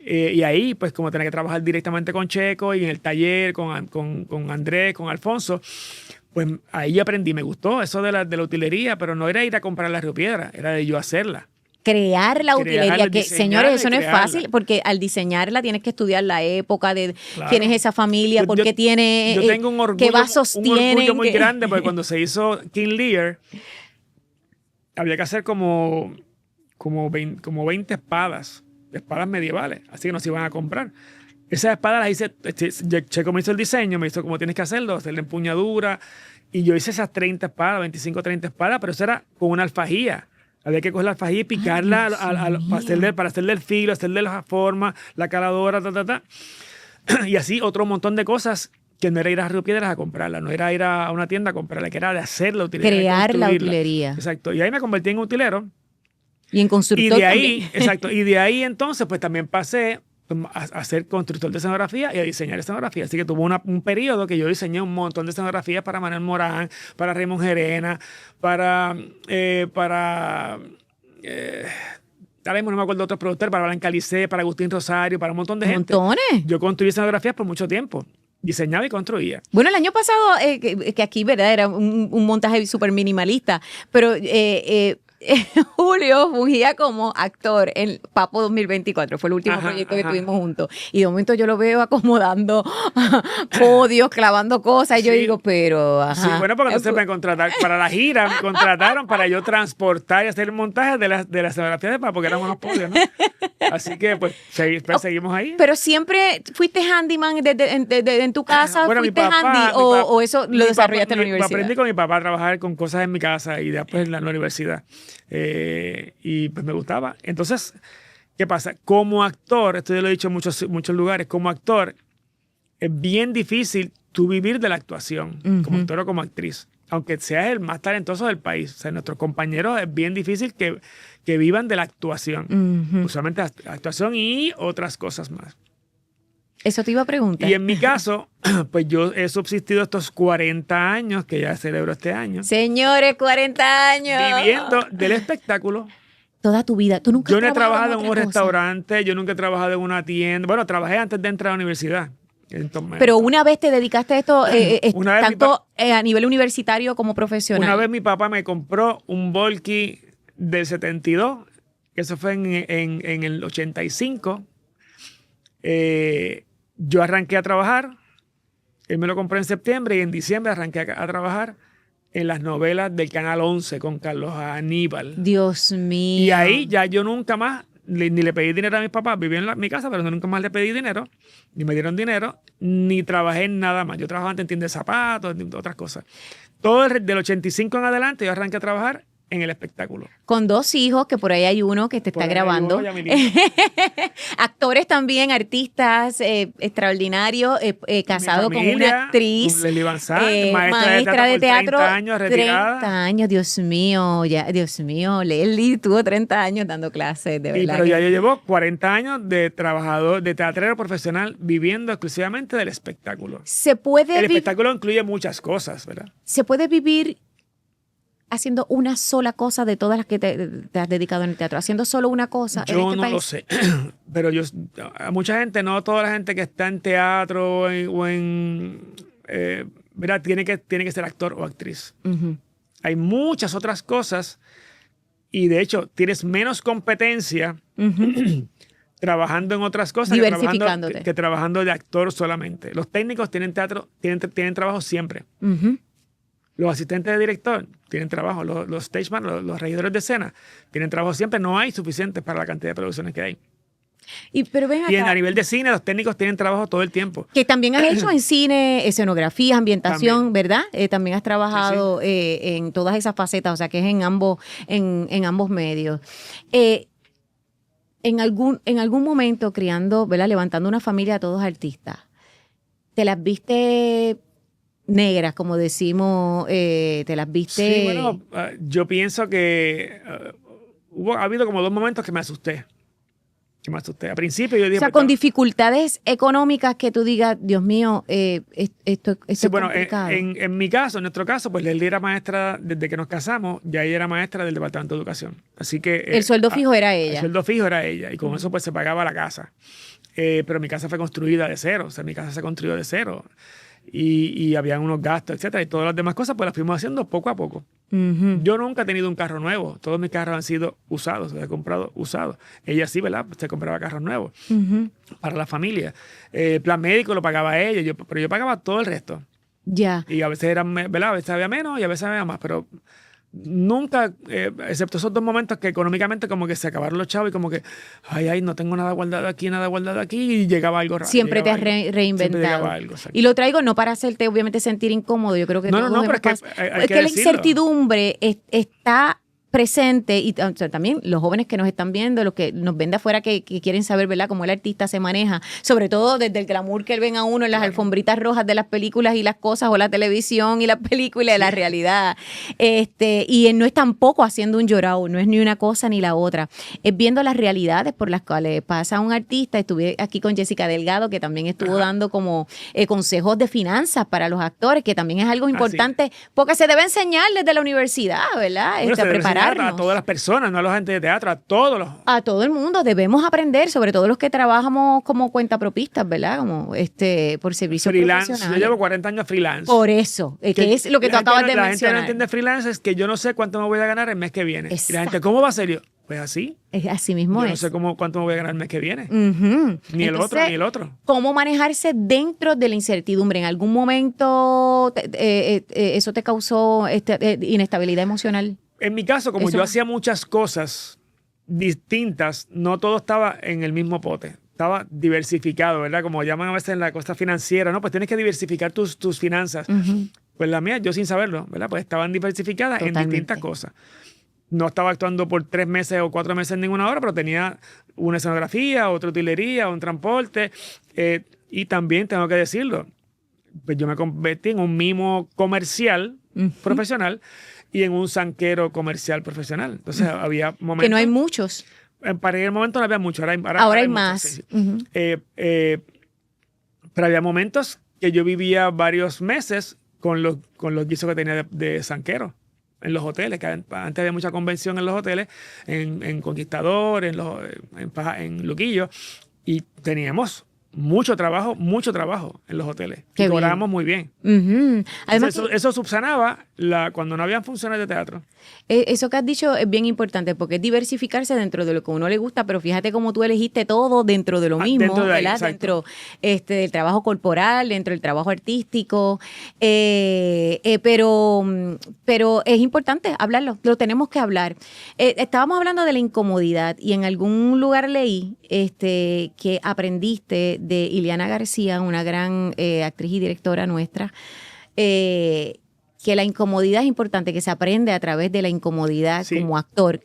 Y ahí, pues, como tenía que trabajar directamente con Checo y en el taller, con Andrés, con Alfonso, pues ahí aprendí. Me gustó eso de la utilería, pero no era ir a comprar la Río Piedra, era de yo hacerla. crear la utilería, que señores, eso no es crearla. fácil, porque al diseñarla tienes que estudiar la época de Claro. quién es esa familia, por qué tiene, yo tengo un orgullo, qué vasos un tienen. orgullo muy grande, porque cuando se hizo King Lear, había que hacer como 20 espadas medievales, así que nos iban a comprar. Esas espadas las hice, Checo me hizo el diseño, me hizo cómo tienes que hacerlo, hacerle empuñadura, y yo hice esas 30 espadas, 25, 30 espadas, pero eso era con una alfajía. Había que coger la alfajía y picarla para hacerle el filo, hacerle la forma, la caladora, y así otro montón de cosas que no era ir a Río Piedras a comprarla, no era ir a una tienda a comprarla, que era de hacer la utilería. Crear la utilería. Exacto. Y ahí me convertí en utilero. Y en constructor Y de ahí, también. exacto. Y de ahí entonces, pues también pasé a ser constructor de escenografía y a diseñar escenografía. Así que tuve un periodo que yo diseñé un montón de escenografías para Manuel Morán, para Raymond Gerena, para ahora mismo no me acuerdo de otros productores, para Blanca Licé, para Agustín Rosario, para un montón de gente. Montones. Yo construí escenografías por mucho tiempo. Diseñaba y construía. Bueno, el año pasado, que aquí, ¿verdad? Era un montaje súper minimalista, pero Julio fungía como actor en Papo 2024, fue el último proyecto que tuvimos juntos. Y de momento yo lo veo acomodando podios, clavando cosas, y yo digo, pero... Sí, bueno, porque entonces me contrataron para la gira, me contrataron para yo transportar y hacer el montaje de la escenografía de Papo, que eran unos podios, ¿no? Así que, pues, seguimos ahí. Pero siempre fuiste handyman en tu casa, bueno, fuiste handy, o eso lo desarrollaste en la universidad. Aprendí con mi papá a trabajar con cosas en mi casa y después en la universidad. Y pues me gustaba. Entonces, ¿qué pasa? Como actor, esto yo lo he dicho en muchos lugares, como actor es bien difícil tú vivir de la actuación, como actor o como actriz, aunque seas el más talentoso del país. O sea, nuestros compañeros es bien difícil que vivan de la actuación. Usualmente actuación y otras cosas más. Eso te iba a preguntar. Y en mi caso, pues yo he subsistido estos 40 años, que ya celebro este año. Señores, 40 años. Viviendo del espectáculo. Toda tu vida. ¿Tú nunca Yo has no he trabajado en un otra cosa? restaurante, yo nunca he trabajado en una tienda. Bueno, trabajé antes de entrar a la universidad. Entonces, Pero una vez te dedicaste a esto, Una vez tanto a nivel universitario como profesional. una vez mi papá me compró un Volky del 72, que eso fue en el 85. Yo arranqué a trabajar, él me lo compró en septiembre y en diciembre arranqué a trabajar en las novelas del Canal 11 con Carlos Aníbal. Dios mío. Y ahí ya yo nunca más ni le pedí dinero a mis papás. Viví en mi casa, pero nunca más le pedí dinero, ni me dieron dinero, ni trabajé en nada más. Yo trabajaba antes en tienda de zapatos, en otras cosas. Todo del 85 en adelante yo arranqué a trabajar en el espectáculo. Con 2 hijos, que por ahí hay uno que te está grabando. Actores también, artistas extraordinarios, casado con una actriz, Leslie Van Sant, maestra de teatro, 30 años retirada. 30 años, Dios mío, Leslie tuvo 30 años dando clases, de verdad. Pero ya yo llevo 40 años de trabajador, de teatrero profesional, viviendo exclusivamente del espectáculo. El espectáculo incluye muchas cosas, ¿verdad? ¿Se puede vivir haciendo una sola cosa de todas las que te has dedicado en el teatro? Haciendo solo una cosa en Yo este no país. lo sé, pero a mucha gente, no toda la gente que está en teatro ¿verdad? Tiene que ser actor o actriz. Hay muchas otras cosas y de hecho tienes menos competencia trabajando en otras cosas que trabajando de actor solamente. Los técnicos tienen trabajo siempre. Los asistentes de director tienen trabajo, los stageman, los regidores de escena tienen trabajo siempre. No hay suficientes para la cantidad de producciones que hay. Pero ven acá, Y a nivel de cine, los técnicos tienen trabajo todo el tiempo. que también has hecho en cine, escenografía, ambientación, también, ¿verdad? También has trabajado en todas esas facetas, o sea que es en ambos medios. En algún momento criando, ¿verdad? Levantando una familia de todos artistas, ¿te las viste negras, como decimos? ¿Te las viste? Sí, bueno, yo pienso que ha habido como 2 momentos que me asusté. Al principio yo dije... O sea, con dificultades económicas que tú digas, Dios mío, esto es complicado. En mi caso, en nuestro caso, pues Leslie era maestra desde que nos casamos, ya ella era maestra del Departamento de Educación. Así que... el sueldo fijo era ella. El sueldo fijo era ella, y con eso pues se pagaba la casa. Pero mi casa fue construida de cero, o sea, mi casa se construyó de cero. Y habían unos gastos, etcétera, y todas las demás cosas pues las fuimos haciendo poco a poco. Ujú. Yo nunca he tenido un carro nuevo. Todos mis carros han sido usados. Los he comprado usados. Ella sí, ¿verdad? Se compraba carros nuevos Ujú. para la familia. Plan médico lo pagaba ella, pero yo pagaba todo el resto. Ya. Y a veces eran, ¿verdad? A veces había menos y a veces había más, pero nunca, excepto esos 2 momentos que económicamente como que se acabaron los chavos y como que, ay, no tengo nada guardado aquí y llegaba algo raro. Siempre te has Siempre reinventado. llegaba algo, exacto. Y lo traigo no para hacerte obviamente sentir incómodo. Yo creo que No, todos pero hemos es que pas- hay es que que la decirlo. incertidumbre está presente y o sea, también los jóvenes que nos están viendo, los que nos ven de afuera que quieren saber, ¿verdad?, cómo el artista se maneja, sobre todo desde el glamour que ven a uno en las alfombritas rojas de las películas y las cosas, o la televisión y las películas de la realidad. Y él no es tampoco haciendo un llorado, no es ni una cosa ni la otra. Es viendo las realidades por las cuales pasa un artista. Estuve aquí con Jessica Delgado, que también estuvo dando como consejos de finanzas para los actores, que también es algo importante, porque se debe enseñar desde la universidad, ¿verdad? Bueno, se A debe enseñar prepararnos. a todas las personas, no a la gente de teatro, a todos los... A todo el mundo debemos aprender, sobre todo los que trabajamos como cuentapropistas, ¿verdad? Como por servicios Freelance. Yo profesionales. llevo 40 años freelance. Por eso, que es lo que tú la gente acabas no- de La gente no mencionar. entiende freelance, es que yo no sé cuánto me voy a ganar el mes que viene. Y la Exacto. gente, ¿cómo va a ser? Yo, pues así. Es así mismo Yo es. no sé cuánto me voy a ganar el mes que viene. Ujú. Ni el otro, Entonces, ni el otro. ¿cómo manejarse dentro de la incertidumbre? ¿En algún momento eso te causó inestabilidad emocional? En mi caso, como Eso- yo hacía muchas cosas distintas, no todo estaba en el mismo pote. Estaba diversificado, ¿verdad? Como llaman a veces en la cosa financiera, ¿no? Pues tienes que diversificar tus finanzas. Ujú. Pues la mía, yo sin saberlo, ¿verdad? Pues estaban diversificadas en Totalmente. distintas cosas. No estaba actuando por 3 meses o 4 meses en ninguna hora, pero tenía una escenografía, otra utilería, un transporte. Y también tengo que decirlo, pues yo me convertí en un mimo comercial profesional y en un zanquero comercial profesional. Entonces había momentos... Que no hay muchos. Para el momento no había mucho, ahora Ahora hay mucho, más. sí, sí. Ujú. Pero había momentos que yo vivía varios meses con los guisos que tenía de zanquero en los hoteles, que antes había mucha convención en los hoteles, en Conquistador, en Luquillo, y teníamos mucho trabajo en los hoteles. Qué Y bien. cobrábamos muy bien. Ujú. Además, Entonces, eso subsanaba cuando no habían funciones de teatro. eso que has dicho es bien importante porque es diversificarse dentro de lo que a uno le gusta, pero fíjate cómo tú elegiste todo dentro de lo mismo, Dentro de ahí, ¿verdad? exacto. Dentro del trabajo corporal, dentro del trabajo artístico, pero es importante hablarlo, lo tenemos que hablar. Estábamos hablando de la incomodidad y en algún lugar leí que aprendiste de Ileana García, una gran actriz y directora nuestra, que la incomodidad es importante, que se aprende a través de la incomodidad Sí. como actor.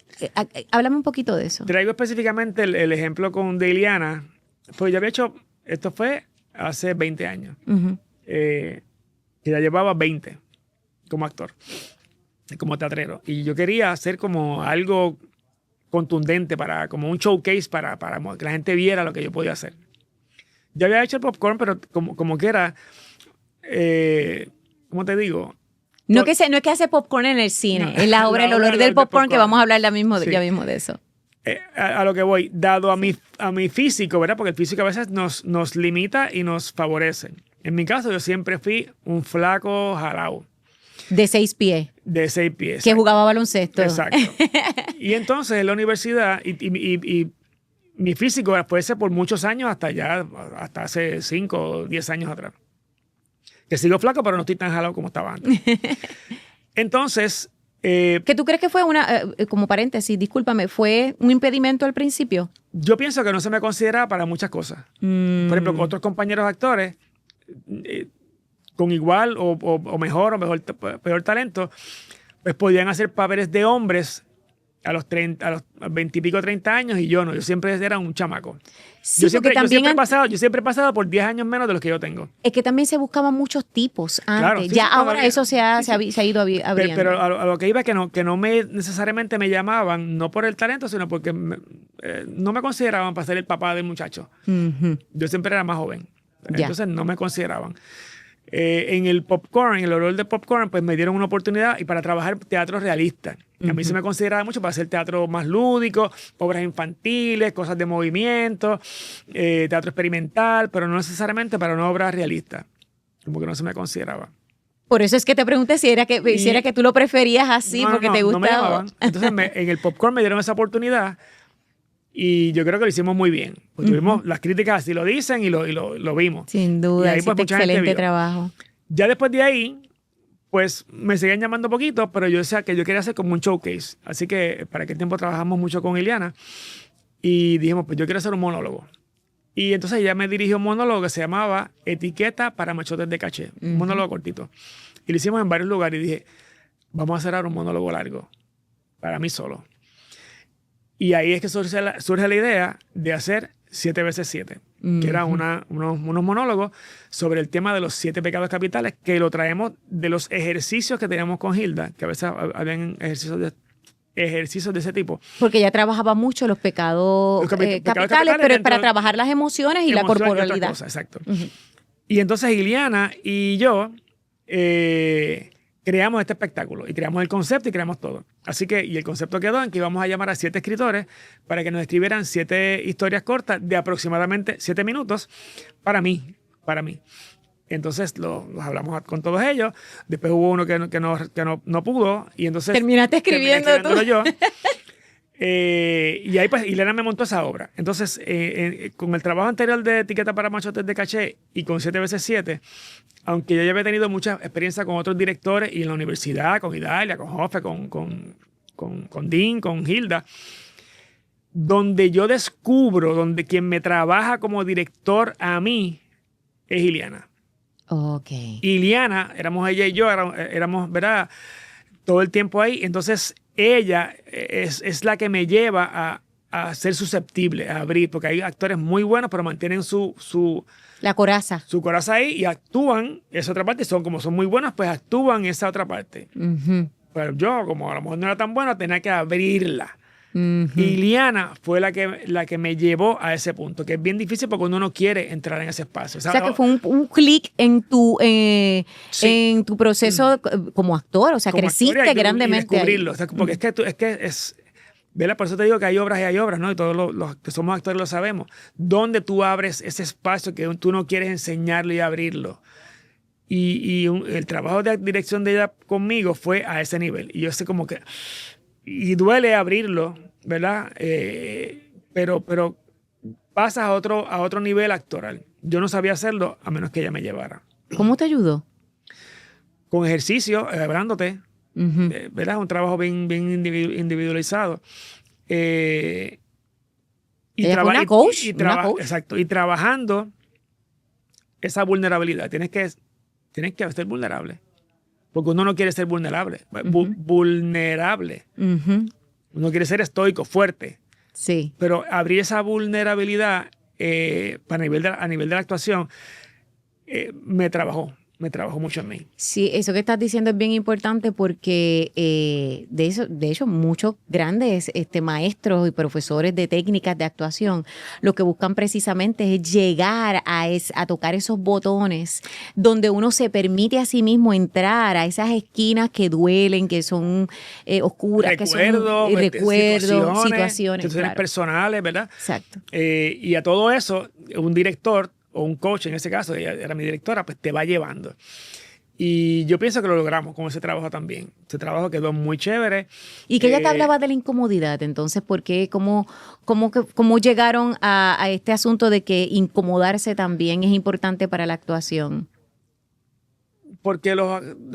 Háblame un poquito de eso. Traigo específicamente el ejemplo con de Iliana, pues yo había hecho, esto fue hace 20 años, Ujú. que ya llevaba 20 como actor, como teatrero, y yo quería hacer como algo contundente, como un showcase para que la gente viera lo que yo podía hacer. Yo había hecho el popcorn, pero como que era, ¿cómo te digo? No es que hace popcorn en el cine, No, es la obra El olor del popcorn, que vamos a hablar ya mismo Sí. de eso. A lo que voy, dado a mi físico, ¿verdad? Porque el físico a veces nos limita y nos favorece. En mi caso, yo siempre fui un flaco jalao De 6 pies, de 6 pies. que jugaba baloncesto. Exacto. Y entonces en la universidad, y mi físico fue ese por muchos años, hasta hace 5 o 10 años atrás. Que sigo flaco, pero no estoy tan jalado como estaba antes. Entonces, ¿Que tú crees que fue como paréntesis, discúlpame, fue un impedimento al principio? yo pienso que no se me considera para muchas cosas. Por ejemplo, otros compañeros actores con igual o mejor peor talento, pues podían hacer papeles de hombres a los 20 y pico, 30 años, y yo no. Yo siempre era un chamaco. Sí, yo siempre porque también yo siempre he pasado por 10 años menos de los que yo tengo. es que también se buscaban muchos tipos antes. Claro, sí, ya sí, ahora todavía. eso se ha ido abriendo. Pero a lo que iba es que no necesariamente me llamaban, no por el talento, sino porque no me consideraban para ser el papá del muchacho. Ujú. Yo siempre era más joven. Ya. Entonces no me consideraban. En el popcorn, en el olor de popcorn, pues me dieron una oportunidad y para trabajar teatro realista. A mí se me consideraba mucho para hacer teatro más lúdico, obras infantiles, cosas de movimiento, teatro experimental, pero no necesariamente para una obra realista. Como que no se me consideraba. Por eso es que te pregunté si era que tú lo preferías así, porque te No me gustaba. llamaban. Entonces en el Popcorn me dieron esa oportunidad y yo creo que lo hicimos muy bien. Pues tuvimos las críticas así lo dicen y lo vimos. Sin Y duda, ahí, hiciste pues, mucha gente excelente vio. trabajo. Ya después de ahí, pues me seguían llamando poquito, pero yo decía que yo quería hacer como un showcase. Así que para aquel tiempo trabajamos mucho con Ileana y dijimos, pues yo quiero hacer un monólogo. Y entonces ella me dirigió un monólogo que se llamaba Etiqueta para machotes de caché. Un monólogo cortito. Y lo hicimos en varios lugares y dije, vamos a hacer ahora un monólogo largo, para mí solo. Y ahí es que surge la idea de hacer 7x7, que eran unos monólogos sobre el tema de los 7 pecados capitales, que lo traemos de los ejercicios que teníamos con Hilda, que a veces habían ejercicios de ese tipo. Porque ella trabajaba mucho los pecados, capitales, pero es para trabajar las emociones y la corporalidad. Y otras cosas, exacto. Y entonces Ileana y yo creamos este espectáculo y creamos el concepto y creamos todo. Así que, y el concepto quedó en que íbamos a llamar a 7 escritores para que nos escribieran 7 historias cortas de aproximadamente 7 minutos para mí. Entonces los hablamos con todos ellos. Después hubo uno que no pudo y entonces terminaste escribiendo tú. Yo. Y ahí pues Ileana me montó esa obra. Entonces, con el trabajo anterior de Etiqueta para machotes de caché y con 7x7, aunque yo ya había tenido mucha experiencia con otros directores y en la universidad, con Idalia, con Joffe, con Dean, con Hilda, donde yo descubro, donde quien me trabaja como director a mí es Ileana. Ok. Ileana, éramos ella y yo, éramos, ¿verdad? Todo el tiempo ahí. Entonces, ella es la que me lleva a ser susceptible, a abrir, porque hay actores muy buenos, pero mantienen la coraza. Su coraza ahí y actúan esa otra parte. Como son muy buenos, pues actúan esa otra parte. Pero yo, como a lo mejor no era tan bueno, tenía que abrirla. Y Ileana fue la que me llevó a ese punto, que es bien difícil porque uno no quiere entrar en ese espacio. O sea que fue un clic en tu proceso como actor, o sea, como creciste grandemente. Y descubrirlo, o sea, porque es que ¿verdad? Por eso te digo que hay obras y hay obras, ¿no? Y todos los que somos actores lo sabemos. Donde tú abres ese espacio que tú no quieres enseñarlo y abrirlo. Y el trabajo de dirección de ella conmigo fue a ese nivel. Y yo sé como que... Y duele abrirlo, ¿verdad? Pero pasas a otro nivel actoral. Yo no sabía hacerlo a menos que ella me llevara. ¿Cómo te ayudó? Con ejercicio, hablándote. ¿Verdad? Un trabajo bien individualizado. Ella fue una coach. Exacto. Y trabajando esa vulnerabilidad. Tienes que ser vulnerable. Porque uno no quiere ser vulnerable. Vulnerable. Uno quiere ser estoico, fuerte. Sí. Pero abrir esa vulnerabilidad a nivel de la actuación me trabajó mucho en mí. Sí, eso que estás diciendo es bien importante porque de hecho muchos grandes maestros y profesores de técnicas de actuación lo que buscan precisamente es llegar a tocar esos botones donde uno se permite a sí mismo entrar a esas esquinas que duelen, que son oscuras, recuerdos, situaciones claro. Personales, ¿verdad? Exacto. Y a todo eso, un director o un coach, en ese caso, ella era mi directora, pues te va llevando. Y yo pienso que lo logramos con ese trabajo también. Ese trabajo quedó muy chévere. Y que ella te hablaba de la incomodidad, entonces, ¿por qué? ¿Cómo llegaron a este asunto de que incomodarse también es importante para la actuación? Porque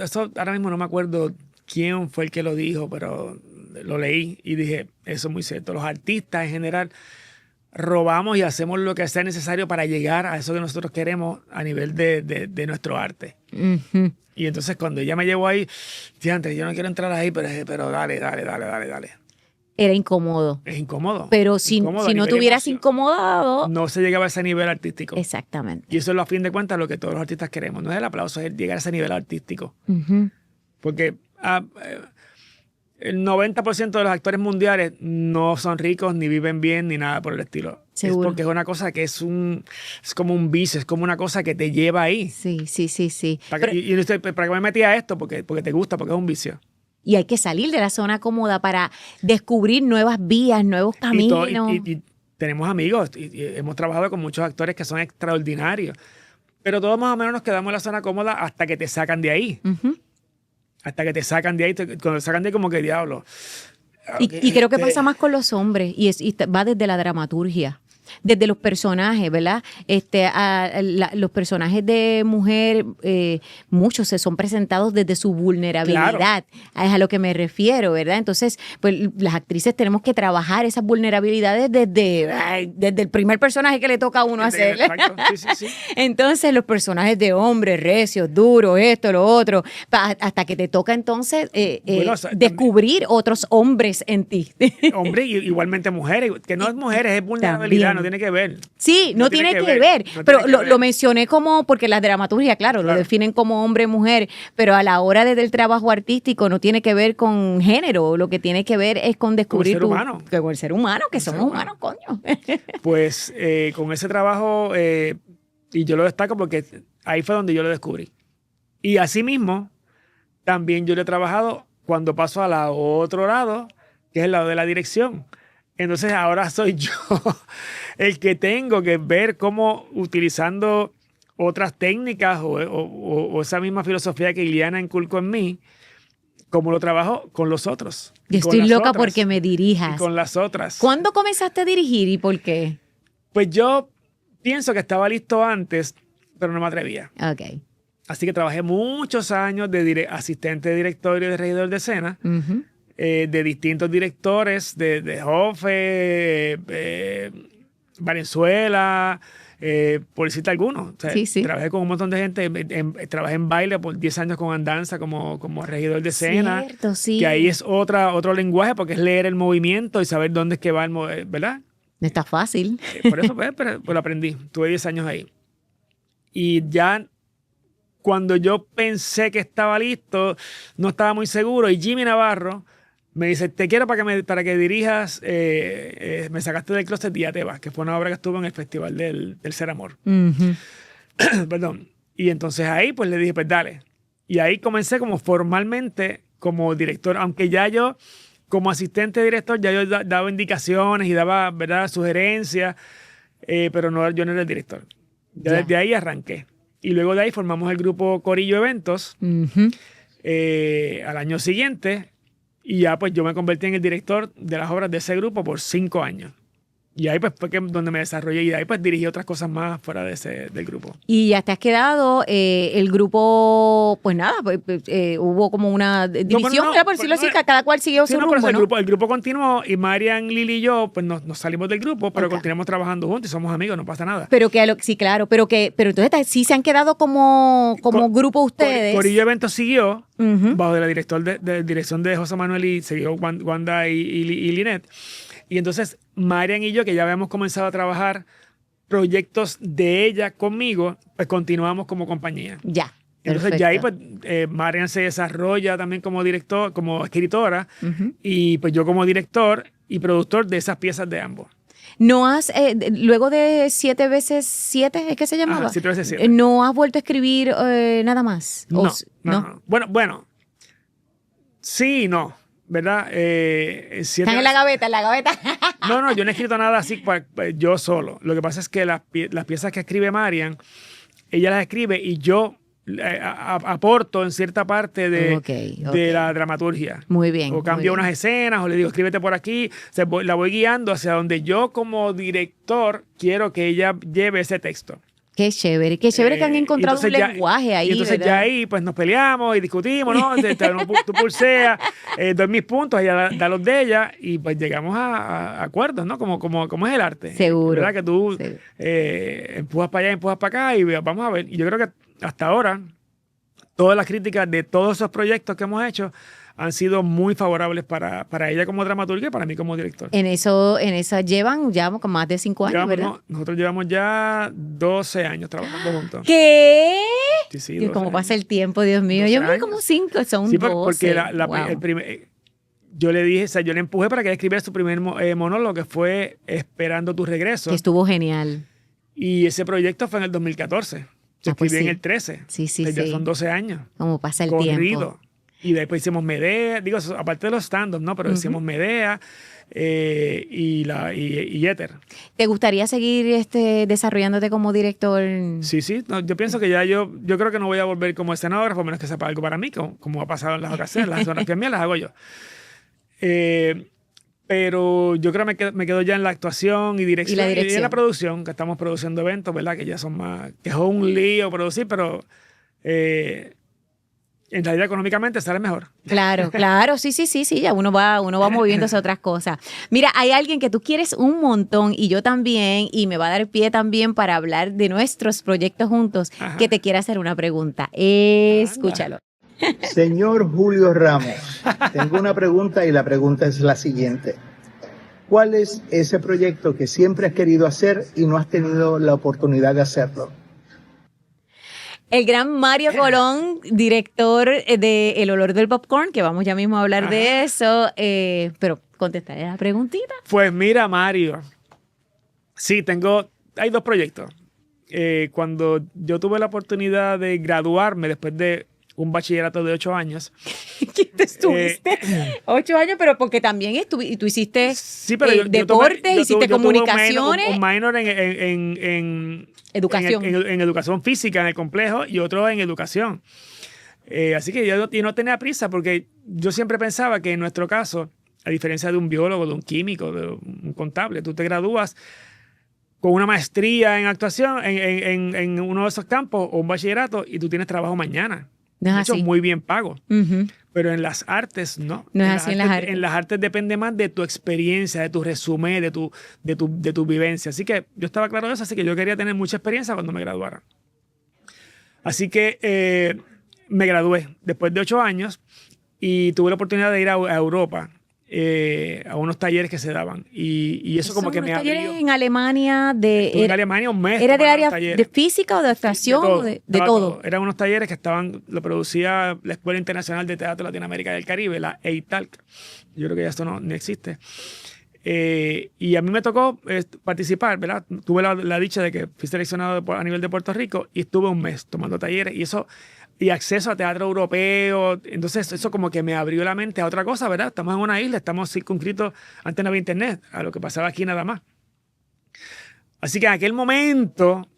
eso ahora mismo no me acuerdo quién fue el que lo dijo, pero lo leí y dije, eso es muy cierto. Los artistas en general robamos y hacemos lo que sea necesario para llegar a eso que nosotros queremos a nivel de nuestro arte. Y entonces cuando ella me llevó ahí, fíjate, yo no quiero entrar ahí, pero dale. Era incómodo. Es incómodo. Pero si no te hubieras incomodado... No se llegaba a ese nivel artístico. Exactamente. Y eso es, a fin de cuentas, lo que todos los artistas queremos. No es el aplauso, es llegar a ese nivel artístico. Porque... el 90% de los actores mundiales no son ricos, ni viven bien, ni nada por el estilo. Seguro. Es porque es una cosa que es como un vicio, es como una cosa que te lleva ahí. Sí. ¿Para qué me metí a esto? Porque te gusta, porque es un vicio. Y hay que salir de la zona cómoda para descubrir nuevas vías, nuevos caminos. Y tenemos amigos y hemos trabajado con muchos actores que son extraordinarios. Pero todos más o menos nos quedamos en la zona cómoda hasta que te sacan de ahí. Ujú. Hasta que te sacan de ahí, cuando te sacan de ahí como que diablo. Y creo que pasa más con los hombres y va desde la dramaturgia. Desde los personajes, ¿verdad? Los personajes de mujer, muchos se son presentados desde su vulnerabilidad. Claro. Es a lo que me refiero, ¿verdad? Entonces, pues las actrices tenemos que trabajar esas vulnerabilidades desde el primer personaje que le toca a uno hacer. Exacto, sí. Entonces, los personajes de hombres, recios, duros, esto, lo otro, hasta que te toca entonces Bueno, o sea, descubrir otros hombres en ti. Hombre, y igualmente mujeres, que no es mujeres, es vulnerabilidad, También. no tiene que ver. Sí, no tiene que ver. No Pero tiene que ver. lo mencioné como, porque la dramaturgia, claro, lo definen como hombre, mujer, pero a la hora del trabajo artístico no tiene que ver con género, lo que tiene que ver es con descubrir Con el ser humano. con el ser humano, que somos humanos, coño. Pues con ese trabajo, y yo lo destaco porque ahí fue donde yo lo descubrí. Y asimismo, también yo lo he trabajado cuando paso al otro lado, que es el lado de la dirección. Entonces ahora soy yo el que tengo que ver cómo, utilizando otras técnicas o esa misma filosofía que Iliana inculcó en mí, cómo lo trabajo con los otros. Yo con estoy las loca otras, porque me dirijas. y con las otras. ¿Cuándo comenzaste a dirigir y por qué? Pues yo pienso que estaba listo antes, pero no me atrevía. Ok. Así que trabajé muchos años de asistente de director y de regidor de escena, Ujú. de distintos directores, de Jofe, Valenzuela, por decirte algunos. O sea, Sí. trabajé con un montón de gente. Trabajé en baile por 10 años con Andanza como regidor de escena. Cierto, sí. Que ahí es otro lenguaje porque es leer el movimiento y saber dónde es que va el movimiento, ¿verdad? No está fácil. Por eso pues lo aprendí. Tuve 10 años ahí. Y ya cuando yo pensé que estaba listo, no estaba muy seguro. Y Jimmy Navarro me dice, te quiero para que dirijas Me sacaste del closet y ya te vas, que fue una obra que estuvo en el Festival del Ser Amor. Ujú. Perdón. Y entonces ahí pues le dije, pues dale. Y ahí comencé como formalmente como director, aunque ya yo como asistente de director ya yo daba indicaciones y daba, ¿verdad?, sugerencias, pero yo no era el director. Ya desde ahí arranqué. Y luego de ahí formamos el grupo Corillo Eventos Ujú. al año siguiente. Y ya pues yo me convertí en el director de las obras de ese grupo por 5 años. Y ahí pues fue donde me desarrollé y de ahí pues dirigí otras cosas más fuera del grupo. Y ya te has quedado, el grupo, pues nada, hubo como una división, ¿verdad? Por decirlo así, que cada cual siguió su Sí, no, rumbo, pero ¿no? el grupo continuó y Marian, Lili y yo pues nos salimos del grupo, pero Ok. continuamos trabajando juntos y somos amigos, no pasa nada. Pero que sí, claro, pero entonces sí se han quedado como grupo ustedes. Corillo Eventos siguió Ujú. bajo la dirección de José Manuel y siguió Wanda y Linet. Y entonces Marian y yo, que ya habíamos comenzado a trabajar proyectos de ella conmigo, pues continuamos como compañía. Ya. Entonces Perfecto. ya ahí pues Marian se desarrolla también como director, como escritora, Ujú. y pues yo como director y productor de esas piezas de ambos. ¿No has, luego de 7 veces 7, es que se llamaba? Ajá, 7 veces 7. ¿No has vuelto a escribir nada más? No. Bueno. Sí y no, ¿verdad? Están en la gaveta, No, yo no he escrito nada así yo solo. Lo que pasa es que las piezas que escribe Marian, ella las escribe y yo aporto en cierta parte de la dramaturgia. Muy bien. O cambio unas escenas, o le digo, escríbete por aquí. O sea, la voy guiando hacia donde yo como director quiero que ella lleve ese texto. Qué chévere que han encontrado un lenguaje ahí. Y entonces ¿verdad? ya ahí pues nos peleamos y discutimos, ¿no? Tú pulseas, doy mis puntos, ella da los de ella y pues llegamos a acuerdos, ¿no? Como es el arte. Seguro. ¿Verdad? Que tú Seguro. empujas para allá, empujas para acá y vamos a ver. Y yo creo que hasta ahora todas las críticas de todos esos proyectos que hemos hecho han sido muy favorables para ella como dramaturga y para mí como director. En esa llevan ya con más de 5 años, ¿verdad? No, nosotros llevamos ya 12 años trabajando juntos. ¿Qué? Sí, Y 12 como años. pasa el tiempo, Dios mío. 12 Yo me años. como 5, son Sí, 12. porque Wow. yo le dije, o sea, yo le empujé para que ella escribiera su primer monólogo, que fue Esperando tu regreso. Que estuvo genial. Y ese proyecto fue en el 2014. Se Ah, pues escribió en sí. el 13. Sí, Ya sí. son 12 años. Como pasa el Corrido. tiempo. Y después hicimos Medea, digo, aparte de los stand-up, ¿no? Pero hicimos Medea y Éter. ¿Te gustaría seguir desarrollándote como director? Sí, no, yo pienso que ya yo creo que no voy a volver como escenógrafo, a menos que sepa algo para mí, como ha pasado en las ocasiones. Las escenografías mías las hago yo. Pero yo creo que me quedo ya en la actuación y dirección. Y la dirección. Y en la producción, que estamos produciendo eventos, ¿verdad? Que ya son más... Que es un lío producir, pero... en realidad económicamente sale mejor. Claro, sí, ya uno va moviéndose a otras cosas. Mira, hay alguien que tú quieres un montón y yo también, y me va a dar pie también para hablar de nuestros proyectos juntos, Ajá. que te quiere hacer una pregunta. Escúchalo. Señor Julio Ramos, tengo una pregunta y la pregunta es la siguiente. ¿Cuál es ese proyecto que siempre has querido hacer y no has tenido la oportunidad de hacerlo? El gran Mario Colón, director de El olor del popcorn, que vamos ya mismo a hablar de eso, pero contestaré la preguntita. Pues mira, Mario, sí, hay dos proyectos. Cuando yo tuve la oportunidad de graduarme después de un bachillerato de 8 años. ¿Qué te estuviste? 8 años, pero porque también tú hiciste sí, pero deportes, hiciste comunicaciones. Un minor en Educación. En educación física en el complejo y otro en educación. Así que yo no tenía prisa porque yo siempre pensaba que en nuestro caso, a diferencia de un biólogo, de un químico, de un contable, tú te gradúas con una maestría en actuación en uno de esos campos o un bachillerato y tú tienes trabajo mañana. No es de hecho, así. muy bien pago. Uh-huh. Pero en las artes, no. No es así en las artes. En las artes depende más de tu experiencia, de tu resumen, de tu vivencia. Así que yo estaba claro de eso, así que yo quería tener mucha experiencia cuando me graduara. Así que me gradué después de 8 años y tuve la oportunidad de ir a Europa a unos talleres que se daban. Y eso como que me abrió. ¿Talleres en Alemania? En Alemania un mes. ¿Era del área de física o de actuación? De de todo. Eran unos talleres que lo producía la Escuela Internacional de Teatro Latinoamérica y del Caribe, la EITALC. Yo creo que ya esto no existe. Y a mí me tocó participar, ¿verdad? Tuve la dicha de que fui seleccionado a nivel de Puerto Rico y estuve un mes tomando talleres y acceso a teatro europeo. Entonces eso como que me abrió la mente a otra cosa, ¿verdad? Estamos en una isla, estamos circunscritos, antes no había internet, a lo que pasaba aquí nada más. Así que en aquel momento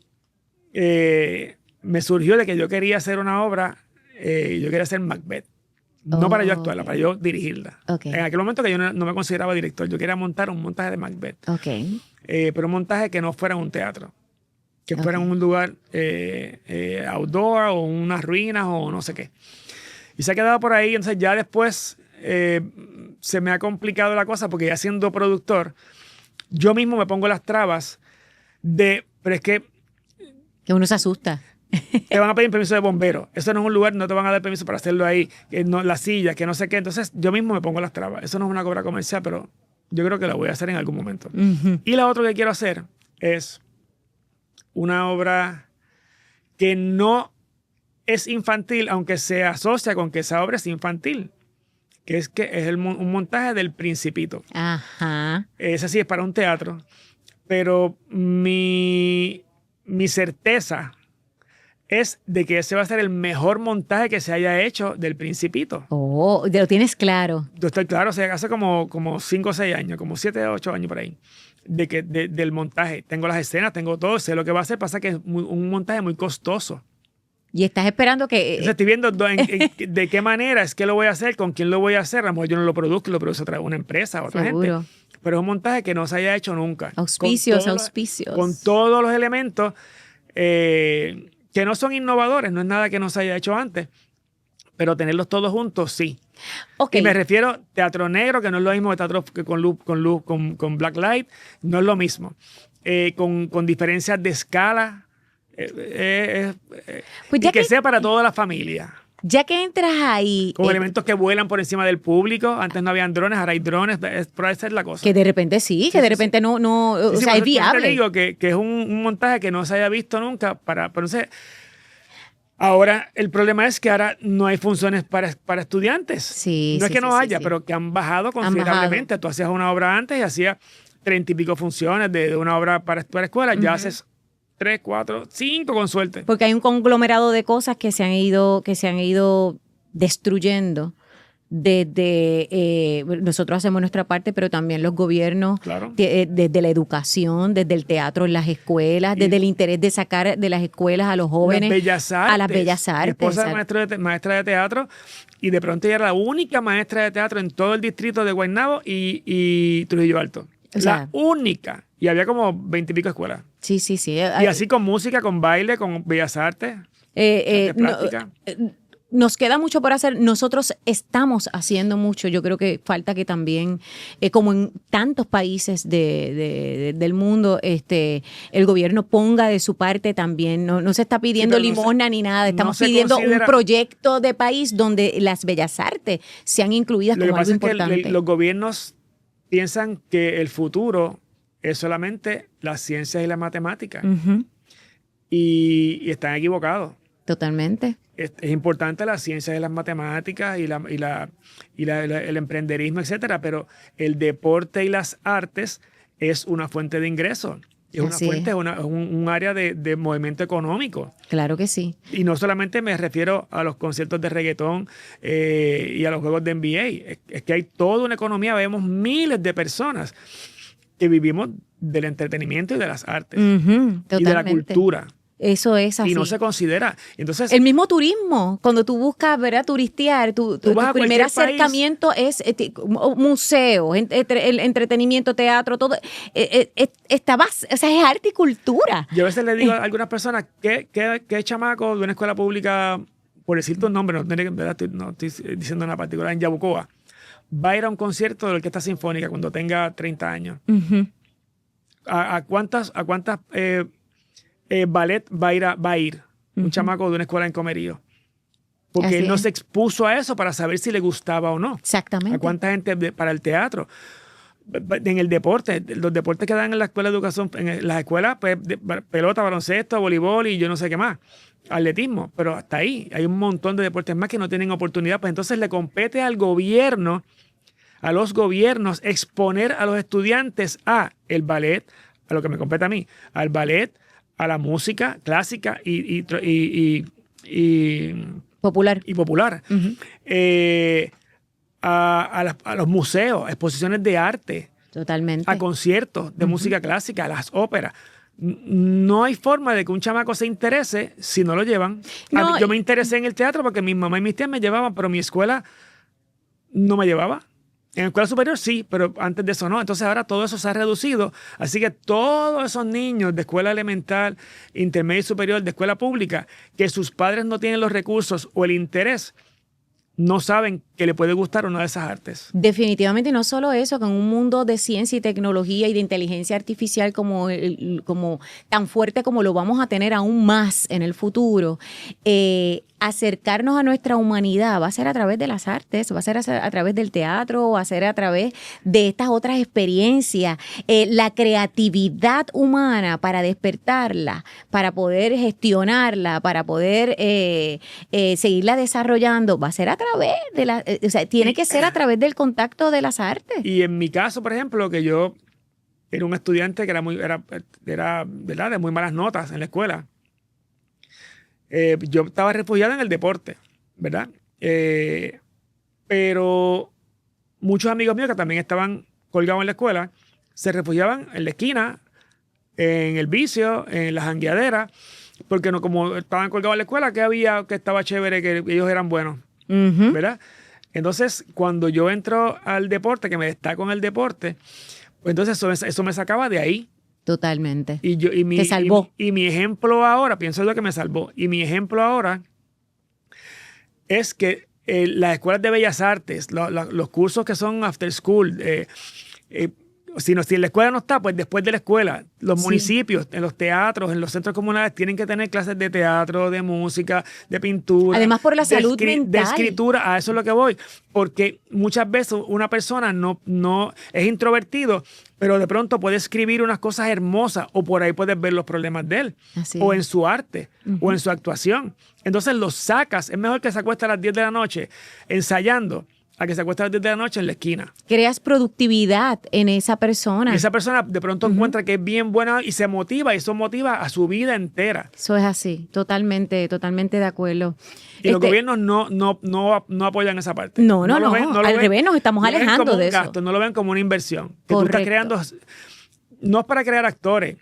me surgió de que yo quería hacer una obra, yo quería hacer Macbeth. No para yo actuarla, para yo dirigirla. Okay. En aquel momento que yo no me consideraba director, yo quería montar un montaje de Macbeth. Okay. Pero un montaje que no fuera en un teatro, que fuera en un lugar outdoor o unas ruinas o no sé qué. Y se ha quedado por ahí, entonces ya después se me ha complicado la cosa porque ya siendo productor, yo mismo me pongo las trabas pero es que uno se asusta. te van a pedir permiso de bombero. Eso no es un lugar, no te van a dar permiso para hacerlo ahí. La silla, que no sé qué. Entonces, yo mismo me pongo las trabas. Eso no es una obra comercial, pero yo creo que la voy a hacer en algún momento. Uh-huh. Y la otra que quiero hacer es una obra que no es infantil, aunque se asocia con que esa obra es infantil. Que es un montaje del Principito. Ajá. Esa sí es para un teatro. Pero mi certeza es de que ese va a ser el mejor montaje que se haya hecho del Principito. Oh, lo tienes claro. Yo estoy claro, o sea, hace como 5 o 6 años, como 7 o 8 años por ahí, del montaje. Tengo las escenas, tengo todo, sé lo que va a hacer, pasa que es un montaje muy costoso. Y estás esperando que... Entonces estoy viendo de qué manera es que lo voy a hacer, con quién lo voy a hacer. A lo mejor yo no lo produzco, lo produce una empresa, otra Seguro. gente. Pero es un montaje que no se haya hecho nunca. Auspicios. Con todos los elementos que no son innovadores, no es nada que no se haya hecho antes, pero tenerlos todos juntos, sí. Okay. Y me refiero a teatro negro, que no es lo mismo que teatro que con luz, con black light, no es lo mismo. Con diferencias de escala, pues y que sea para toda la familia. Ya que entras ahí... Con elementos que vuelan por encima del público. Antes no habían drones, ahora hay drones. Por ahí esa es la cosa. Que de repente sí, que de repente no o sea, es viable. Te digo que es un montaje que no se haya visto nunca. Pero entonces, ahora el problema es que ahora no hay funciones para estudiantes. Sí, no es que no haya, sí. pero que han bajado considerablemente. Tú hacías una obra antes y hacías 30 y pico funciones de una obra para escuela. Ya haces 3, 4, 5 con suerte. Porque hay un conglomerado de cosas que se han ido destruyendo desde, nosotros hacemos nuestra parte, pero también los gobiernos, Claro. Desde la educación, desde el teatro en las escuelas, desde el interés de sacar de las escuelas a los jóvenes Las bellas artes. a las bellas artes. Mi esposa exacto. es maestra de teatro y de pronto ella era la única maestra de teatro en todo el distrito de Guaynabo y Trujillo Alto. O sea, la única. Y había como 20 y pico escuelas. Sí, sí, sí. Y así con música, con baile, con bellas artes. Plástica. Nos queda mucho por hacer. Nosotros estamos haciendo mucho. Yo creo que falta que también, como en tantos países del mundo, el gobierno ponga de su parte también. No se está pidiendo pero no limosna ni nada. Estamos se pidiendo un considera- proyecto de país donde las bellas artes sean incluidas Lo que como algo pasa es que importante. los gobiernos piensan que el futuro es solamente las ciencias y las matemáticas. Ujú, Y están equivocados. totalmente. Es importante las ciencias y las matemáticas y el emprenderismo, etcétera, pero el deporte y las artes es una fuente de ingresos. Es una Así fuente, es. un área de movimiento económico. Claro que sí. Y no solamente me refiero a los conciertos de reggaetón y a los juegos de NBA. Es que hay toda una economía, vemos miles de personas que vivimos del entretenimiento y de las artes Ujú, y de la totalmente. cultura. Eso es así. Y no se considera. Entonces, El mismo turismo, cuando tú buscas, ¿verdad? Turistear, tu vas a primer cualquier acercamiento es museos, el entretenimiento, teatro, todo. O sea, es arte y cultura. yo a veces le digo a algunas personas que chamaco de una escuela pública, por decirte un nombre, no estoy diciendo nada particular, en Yabucoa, va a ir a un concierto de la Orquesta Sinfónica cuando tenga 30 años. Ujú. ¿A cuántas ballet va a ir un chamaco de una escuela en Comerío? Porque Así él no es. se expuso a eso para saber si le gustaba o no. Exactamente. ¿A cuánta gente para el teatro? En el deporte, los deportes que dan en la escuela de educación, en las escuelas, pues, pelota, baloncesto, voleibol y yo no sé qué más, atletismo, pero hasta ahí hay un montón de deportes más que no tienen oportunidad, pues entonces le compete al gobierno, a los gobiernos, exponer a los estudiantes a el ballet, a lo que me compete a mí, al ballet, a la música clásica y Popular. popular. Ujú. A los museos, exposiciones de arte, Totalmente. a conciertos de música clásica, a las óperas. No hay forma de que un chamaco se interese si no lo llevan. No, Yo me interesé en el teatro porque mi mamá y mis tías me llevaban, pero mi escuela no me llevaba. En la escuela superior sí, pero antes de eso no. Entonces ahora todo eso se ha reducido. Así que todos esos niños de escuela elemental, intermedia y superior, de escuela pública, que sus padres no tienen los recursos o el interés, no saben que le puede gustar una de esas artes. Definitivamente, y no solo eso, que en un mundo de ciencia y tecnología y de inteligencia artificial como tan fuerte como lo vamos a tener aún más en el futuro, acercarnos a nuestra humanidad va a ser a través de las artes, va a ser a través del teatro, va a ser a través de estas otras experiencias. La creatividad humana para despertarla, para poder gestionarla, para poder seguirla desarrollando, va a ser a través de la, o sea, tiene que ser a través del contacto de las artes. Y en mi caso, por ejemplo, que yo era un estudiante que era ¿verdad? De muy malas notas en la escuela. Yo estaba refugiado en el deporte, ¿verdad? Pero muchos amigos míos que también estaban colgados en la escuela se refugiaban en la esquina, en el vicio, en la jangueadera, porque no, como estaban colgados en la escuela, que había que estaba chévere, que ellos eran buenos, Ujú. ¿verdad? Entonces, cuando yo entro al deporte, que me destaco en el deporte, pues entonces eso me sacaba de ahí. Totalmente. Te salvó. Y mi ejemplo ahora, pienso yo que me salvó, y mi ejemplo ahora es que las escuelas de bellas artes, los cursos que son after school, si en la escuela no está, pues después de la escuela, los Sí. municipios, en los teatros, en los centros comunales, tienen que tener clases de teatro, de música, de pintura. Además, por la de salud de mental. escritura, a eso es lo que voy. Porque muchas veces una persona no es introvertido, pero de pronto puede escribir unas cosas hermosas o por ahí puedes ver los problemas de él. Así O es. en su arte, o en su actuación. Entonces los sacas. Es mejor que se acueste a las 10 de la noche ensayando a que se acueste a las 10 de la noche en la esquina. Creas productividad en esa persona. Y esa persona de pronto encuentra que es bien buena y se motiva, y eso motiva a su vida entera. Eso es así, totalmente de acuerdo. Y los gobiernos no apoyan esa parte. No, al revés, nos estamos alejando de eso. Gasto, no lo ven como una inversión. Que tú Correcto. estás creando, no es para crear actores,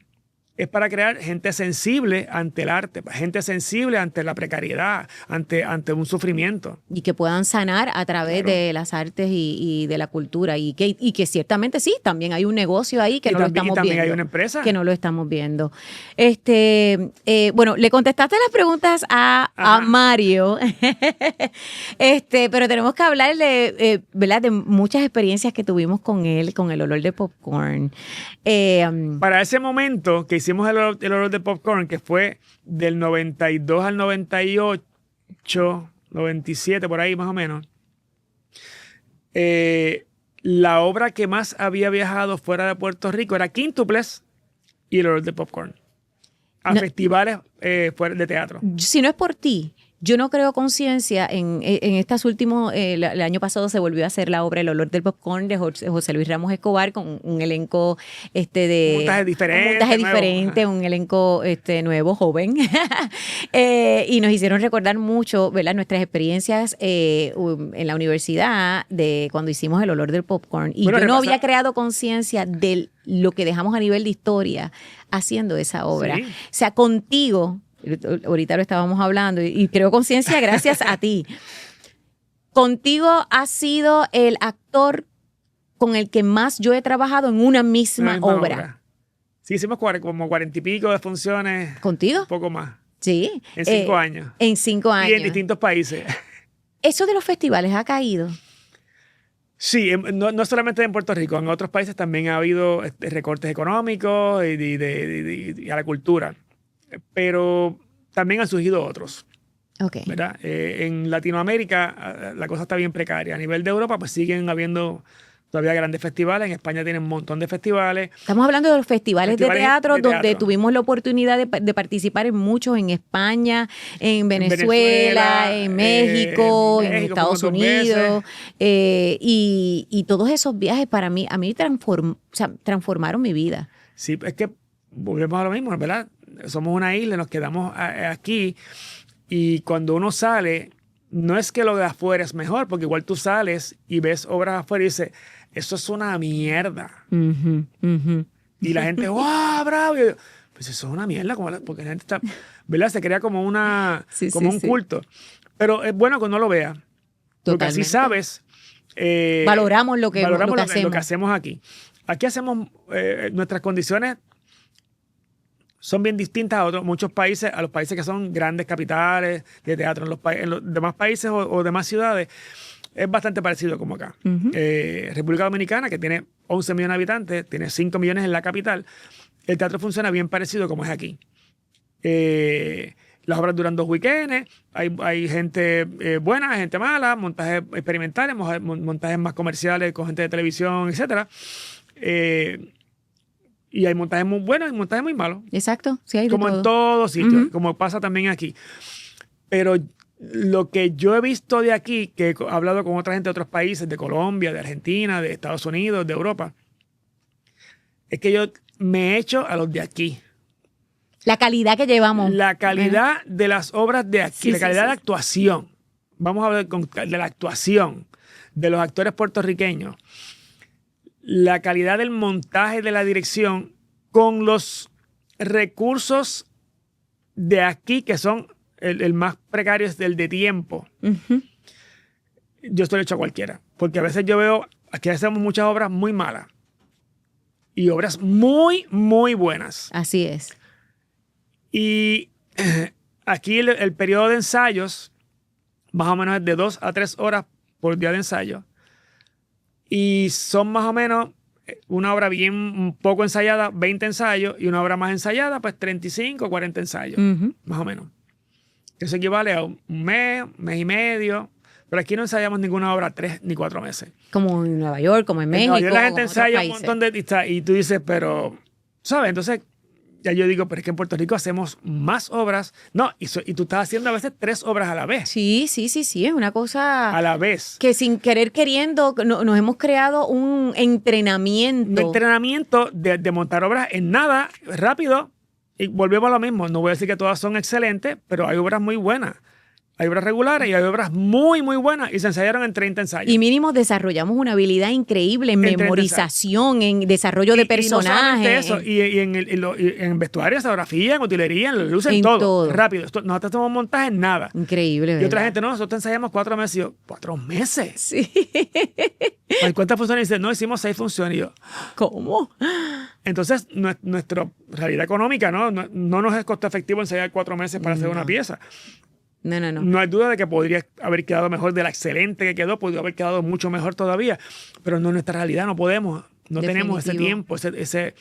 es para crear gente sensible ante el arte, gente sensible ante la precariedad, ante un sufrimiento. Y que puedan sanar a través de las artes y de la cultura. Y que ciertamente sí, también hay un negocio ahí que no lo estamos viendo. Y también hay una empresa. Que no lo estamos viendo. Bueno, le contestaste las preguntas a Mario, pero tenemos que hablar ¿verdad? De muchas experiencias que tuvimos con él, con el olor de popcorn. Para ese momento que hicimos el olor de popcorn, que fue del 92 al 98, 97, por ahí más o menos, la obra que más había viajado fuera de Puerto Rico era Quíntuples y el olor de popcorn. A festivales fuera de teatro. Si no es por ti, yo no creo conciencia en estas últimos, el año pasado se volvió a hacer la obra El olor del popcorn de José Luis Ramos Escobar con un elenco de... Un montaje diferente. Un elenco nuevo, joven. Y nos hicieron recordar mucho, ¿verdad? Nuestras experiencias en la universidad de cuando hicimos El olor del popcorn. Y bueno, yo no había creado conciencia de lo que dejamos a nivel de historia haciendo esa obra. Sí. O sea, contigo... Ahorita lo estábamos hablando y creo conciencia gracias a ti. Contigo has sido el actor con el que más yo he trabajado en una misma obra. Sí, hicimos como 40 y pico de funciones. ¿Contigo? Un poco más. Sí. En 5 años. En 5 años. Y en distintos países. ¿Eso de los festivales ha caído? Sí, no solamente en Puerto Rico, en otros países también ha habido recortes económicos y a la cultura. Pero también han surgido otros. Okay. ¿Verdad? En Latinoamérica la cosa está bien precaria. A nivel de Europa, pues siguen habiendo todavía grandes festivales. En España tienen un montón de festivales. Estamos hablando de los festivales de teatro, donde tuvimos la oportunidad de participar en muchos, en España, en Venezuela, en México, en Estados Unidos. Y todos esos viajes para mí, transformaron mi vida. Sí, es que volvemos a lo mismo, ¿verdad? Somos una isla, nos quedamos aquí y cuando uno sale, no es que lo de afuera es mejor, porque igual tú sales y ves obras afuera y dices, eso es una mierda. Y la gente, ¡wow, bravo! Y yo, pues eso es una mierda, porque la gente está, ¿verdad? Se crea como un culto. Pero es bueno que uno lo vea, porque así sabes. Valoramos lo que hacemos aquí. Aquí hacemos nuestras condiciones. Son bien distintas a muchos países, a los países que son grandes capitales de teatro. En los demás países o demás ciudades es bastante parecido como acá. República Dominicana, que tiene 11 millones de habitantes, tiene 5 millones en la capital. El teatro funciona bien parecido como es aquí. Las obras duran 2 weekends, hay gente buena, gente mala, montajes experimentales, montajes más comerciales con gente de televisión, etc. Y hay montajes muy buenos y montajes muy malos. Exacto, sí hay de como todo. En todos sitios, como pasa también aquí. Pero lo que yo he visto de aquí, que he hablado con otra gente de otros países, de Colombia, de Argentina, de Estados Unidos, de Europa, es que yo me echo a los de aquí. La calidad que llevamos. La calidad de las obras de aquí, la calidad de actuación. Vamos a hablar de la actuación de los actores puertorriqueños. La calidad del montaje de la dirección con los recursos de aquí, que son el más precario, es el de tiempo. Yo estoy hecho a cualquiera. Porque a veces yo veo, aquí hacemos muchas obras muy malas y obras muy, muy buenas. Así es. Y aquí el periodo de ensayos más o menos es de 2 a 3 horas por día de ensayo. Y son más o menos una obra bien poco ensayada, 20 ensayos, y una obra más ensayada, pues 35 o 40 ensayos, más o menos. Eso equivale a un mes y medio. Pero aquí no ensayamos ninguna obra 3 ni 4 meses. Como en Nueva York, como en México. La gente ensaya un montón de... Y tú dices, pero... ¿Sabes? Entonces, ya yo digo, pero es que en Puerto Rico hacemos más obras. No, y tú estás haciendo a veces 3 obras a la vez. Sí, es una cosa A la vez. que sin querer queriendo nos hemos creado un entrenamiento. Un entrenamiento de montar obras en nada, rápido, y volvemos a lo mismo. No voy a decir que todas son excelentes, pero hay obras muy buenas. Hay obras regulares y hay obras muy, muy buenas y se ensayaron en 30 ensayos. Y mínimo desarrollamos una habilidad increíble en memorización, en desarrollo de personajes. Y no solamente eso, en vestuario, en escenografía, en utilería, en luz, en todo. Rápido. Nosotros hacemos montaje en nada. Increíble, ¿verdad? Y otra gente, no, nosotros ensayamos 4 meses. Y yo, ¿4 meses? Sí. ¿Cuántas funciones? Y dice, no, hicimos 6 funciones. Y yo, ¿cómo? entonces, nuestra realidad económica, ¿no? No nos es costo efectivo ensayar 4 meses para hacer una pieza. No. No hay duda de que podría haber quedado mejor de la excelente que quedó, podría haber quedado mucho mejor todavía, pero no es nuestra realidad, no podemos, no tenemos ese tiempo, ese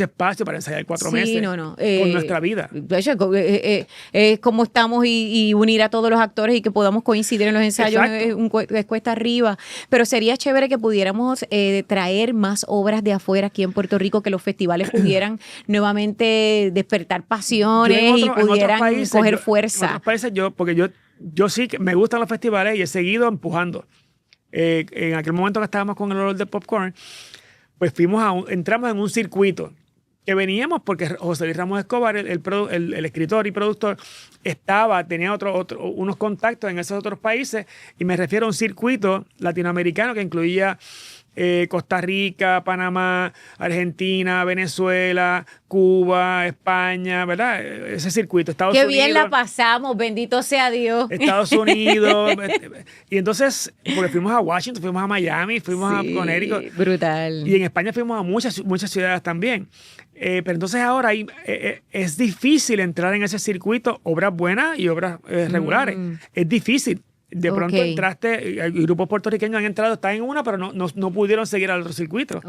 espacio para ensayar 4 meses con nuestra vida. Es como estamos y unir a todos los actores y que podamos coincidir en los ensayos es cuesta arriba. Pero sería chévere que pudiéramos traer más obras de afuera aquí en Puerto Rico, que los festivales pudieran nuevamente despertar pasiones y pudieran coger fuerza. En otros países porque yo sí que me gustan los festivales y he seguido empujando. En aquel momento que estábamos con el olor de popcorn, pues entramos en un circuito que veníamos porque José Luis Ramos Escobar, el escritor y productor, tenía unos contactos en esos otros países, y me refiero a un circuito latinoamericano que incluía Costa Rica, Panamá, Argentina, Venezuela, Cuba, España, ¿verdad? Ese circuito, Estados Unidos. Qué bien la pasamos, bendito sea Dios. Estados Unidos. Y entonces, porque fuimos a Washington, fuimos a Miami, fuimos a Connecticut. Brutal. Y en España fuimos a muchas ciudades también. Pero entonces ahora es difícil entrar en ese circuito, obras buenas y obras regulares. Es difícil. De pronto entraste, grupos puertorriqueños han entrado, están en una, pero no pudieron seguir al otro circuito.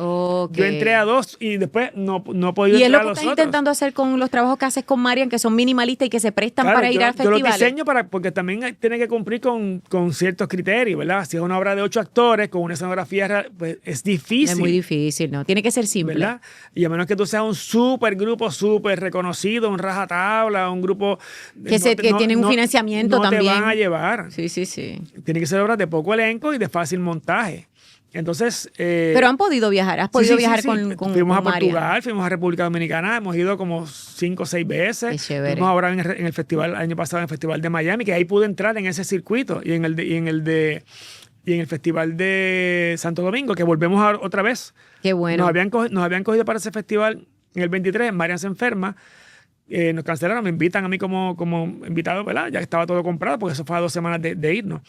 Yo entré a 2 y después no he podido entrar a los otros. Y es lo que estás intentando hacer con los trabajos que haces con Marian, que son minimalistas y que se prestan para ir a festivales. Yo los diseño porque también tiene que cumplir con ciertos criterios, ¿verdad? Si es una obra de 8 actores con una escenografía, pues es difícil. Es muy difícil, ¿no? Tiene que ser simple. ¿Verdad? Y a menos que tú seas un súper grupo, súper reconocido, un rajatabla, un grupo que tiene un financiamiento también. No te van a llevar. Sí. Tiene que ser obras de poco elenco y de fácil montaje. Entonces... pero han podido viajar. ¿Has podido viajar con fuimos con a Portugal, fuimos a República Dominicana, hemos ido como 5 o 6 veces. Qué chévere. Fuimos ahora en el festival, el año pasado en el Festival de Miami, que ahí pude entrar en ese circuito, y en el Festival de Santo Domingo, que volvemos otra vez. Qué bueno. Nos habían cogido para ese festival en el 23, Marian se enferma. Nos cancelaron, me invitan a mí como invitado, ¿verdad? Ya estaba todo comprado porque eso fue a 2 semanas de irnos.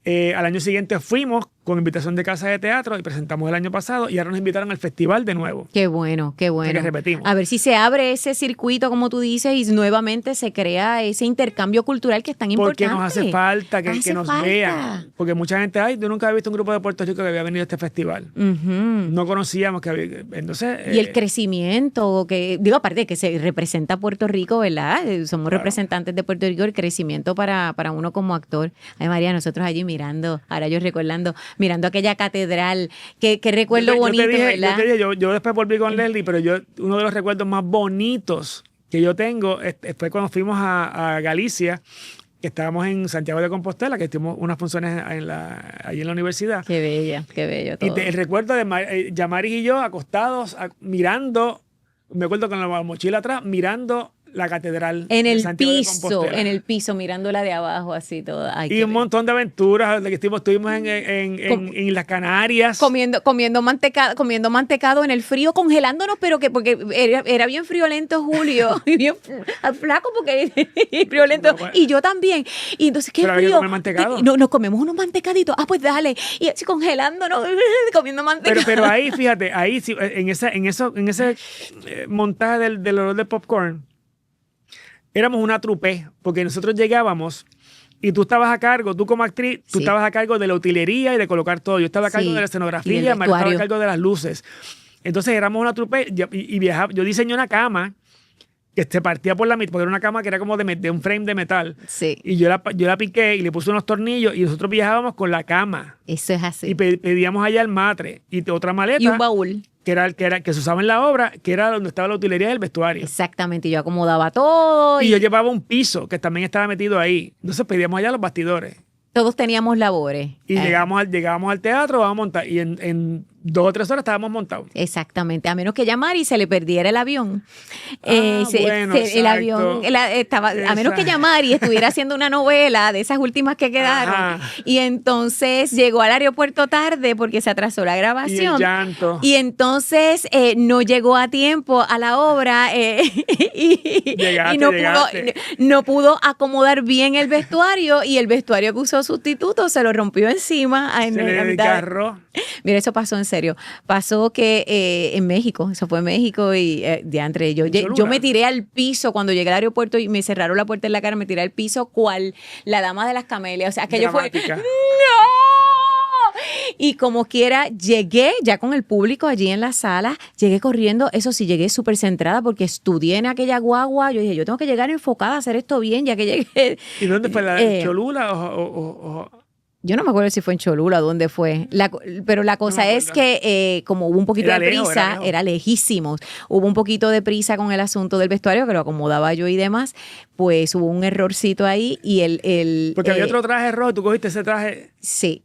Al año siguiente fuimos con invitación de Casa de Teatro y presentamos el año pasado, y ahora nos invitaron al festival de nuevo. Qué bueno. Que repetimos. A ver si se abre ese circuito, como tú dices, y nuevamente se crea ese intercambio cultural que es tan importante. Porque nos hace falta que nos vean. Porque mucha gente, yo nunca había visto un grupo de Puerto Rico que había venido a este festival. No conocíamos que había. Entonces, y el crecimiento, aparte de que se representa Puerto Rico, ¿verdad? Somos representantes de Puerto Rico, el crecimiento para uno como actor. Ay, María, nosotros allí mirando mirando aquella catedral, qué recuerdo bonito, ¿verdad? Yo después volví con Leslie, pero uno de los recuerdos más bonitos que yo tengo fue cuando fuimos a Galicia, que estábamos en Santiago de Compostela, que tuvimos unas funciones allí en la universidad. Qué bello todo. Y el recuerdo de Yamaris y yo acostados, mirando, me acuerdo con la mochila atrás, mirando la catedral en el piso, mirándola de abajo, así toda. Ay, y un montón de aventuras. Estuvimos en las Canarias. Comiendo mantecado en el frío, congelándonos, pero porque era bien friolento Julio, y bien flaco porque friolento. No, bueno. Y yo también. Y entonces, ¿qué frío? Nos comemos unos mantecaditos. Pues dale. Y así congelándonos, comiendo mantecado. Pero ahí, fíjate, en ese montaje del olor de popcorn, éramos una trupe, porque nosotros llegábamos y tú estabas a cargo, tú como actriz, tú estabas a cargo de la utilería y de colocar todo. Yo estaba a cargo de la escenografía, Mario estaba a cargo de las luces. Entonces éramos una trupe y viajaba. Yo diseñé una cama que se partía por la mitad, porque era una cama que era como de un frame de metal. Sí. Y yo la piqué y le puse unos tornillos, y nosotros viajábamos con la cama. Eso es así. Y pedíamos allá el matre y otra maleta. Y un baúl. que se usaba en la obra, que era donde estaba la utilería del vestuario. Exactamente, yo acomodaba todo Y yo llevaba un piso que también estaba metido ahí. Entonces pedíamos allá los bastidores. todos teníamos labores. Y llegábamos al teatro, vamos a montar. Y en 2 o 3 horas estábamos montados. Exactamente, a menos que llamar y se le perdiera el avión. Bueno, el avión a menos que llamar y estuviera haciendo una novela de esas últimas que quedaron. Ajá. Y entonces llegó al aeropuerto tarde porque se atrasó la grabación. Y el llanto. Y entonces no llegó a tiempo a la obra y no pudo acomodar bien el vestuario y el vestuario que usó sustituto se lo rompió encima. Se le desgarró. Mira, eso pasó en serio. Pasó que en México, eso fue en México y diantre, yo me tiré al piso cuando llegué al aeropuerto y me cerraron la puerta en la cara, me tiré al piso cual la dama de las camelias. O sea, aquello fue ¡no! Y como quiera, llegué ya con el público allí en la sala, llegué corriendo, eso sí, llegué súper centrada porque estudié en aquella guagua. Yo dije, yo tengo que llegar enfocada a hacer esto bien, ya que llegué. ¿Y dónde fue? ¿La Cholula o Yo no me acuerdo si fue en Cholula o dónde fue. Pero la cosa es que como hubo un poquito de prisa, era lejísimos. Hubo un poquito de prisa con el asunto del vestuario, que lo acomodaba yo y demás. Pues hubo un errorcito ahí y porque había otro traje rojo, tú cogiste ese traje. Sí.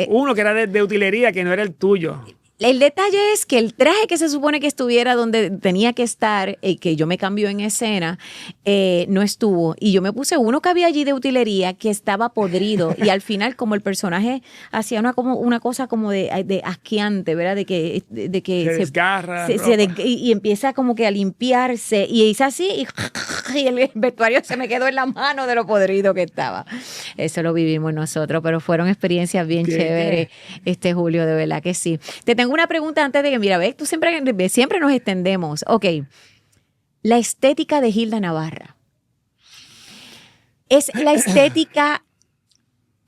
Uno que era de utilería, que no era el tuyo. El detalle es que el traje que se supone que estuviera donde tenía que estar, que yo me cambió en escena, no estuvo. Y yo me puse uno que había allí de utilería que estaba podrido. Y al final, como el personaje hacía una cosa como de asqueante, ¿verdad? De que se desgarra. Y empieza como que a limpiarse. Y hice así y el vestuario se me quedó en la mano de lo podrido que estaba. Eso lo vivimos nosotros, pero fueron experiencias bien chéveres, Julio, de verdad que sí. Te tengo una pregunta antes de que, mira, ves, tú siempre nos extendemos. Ok, la estética de Hilda Navarra. ¿Es la estética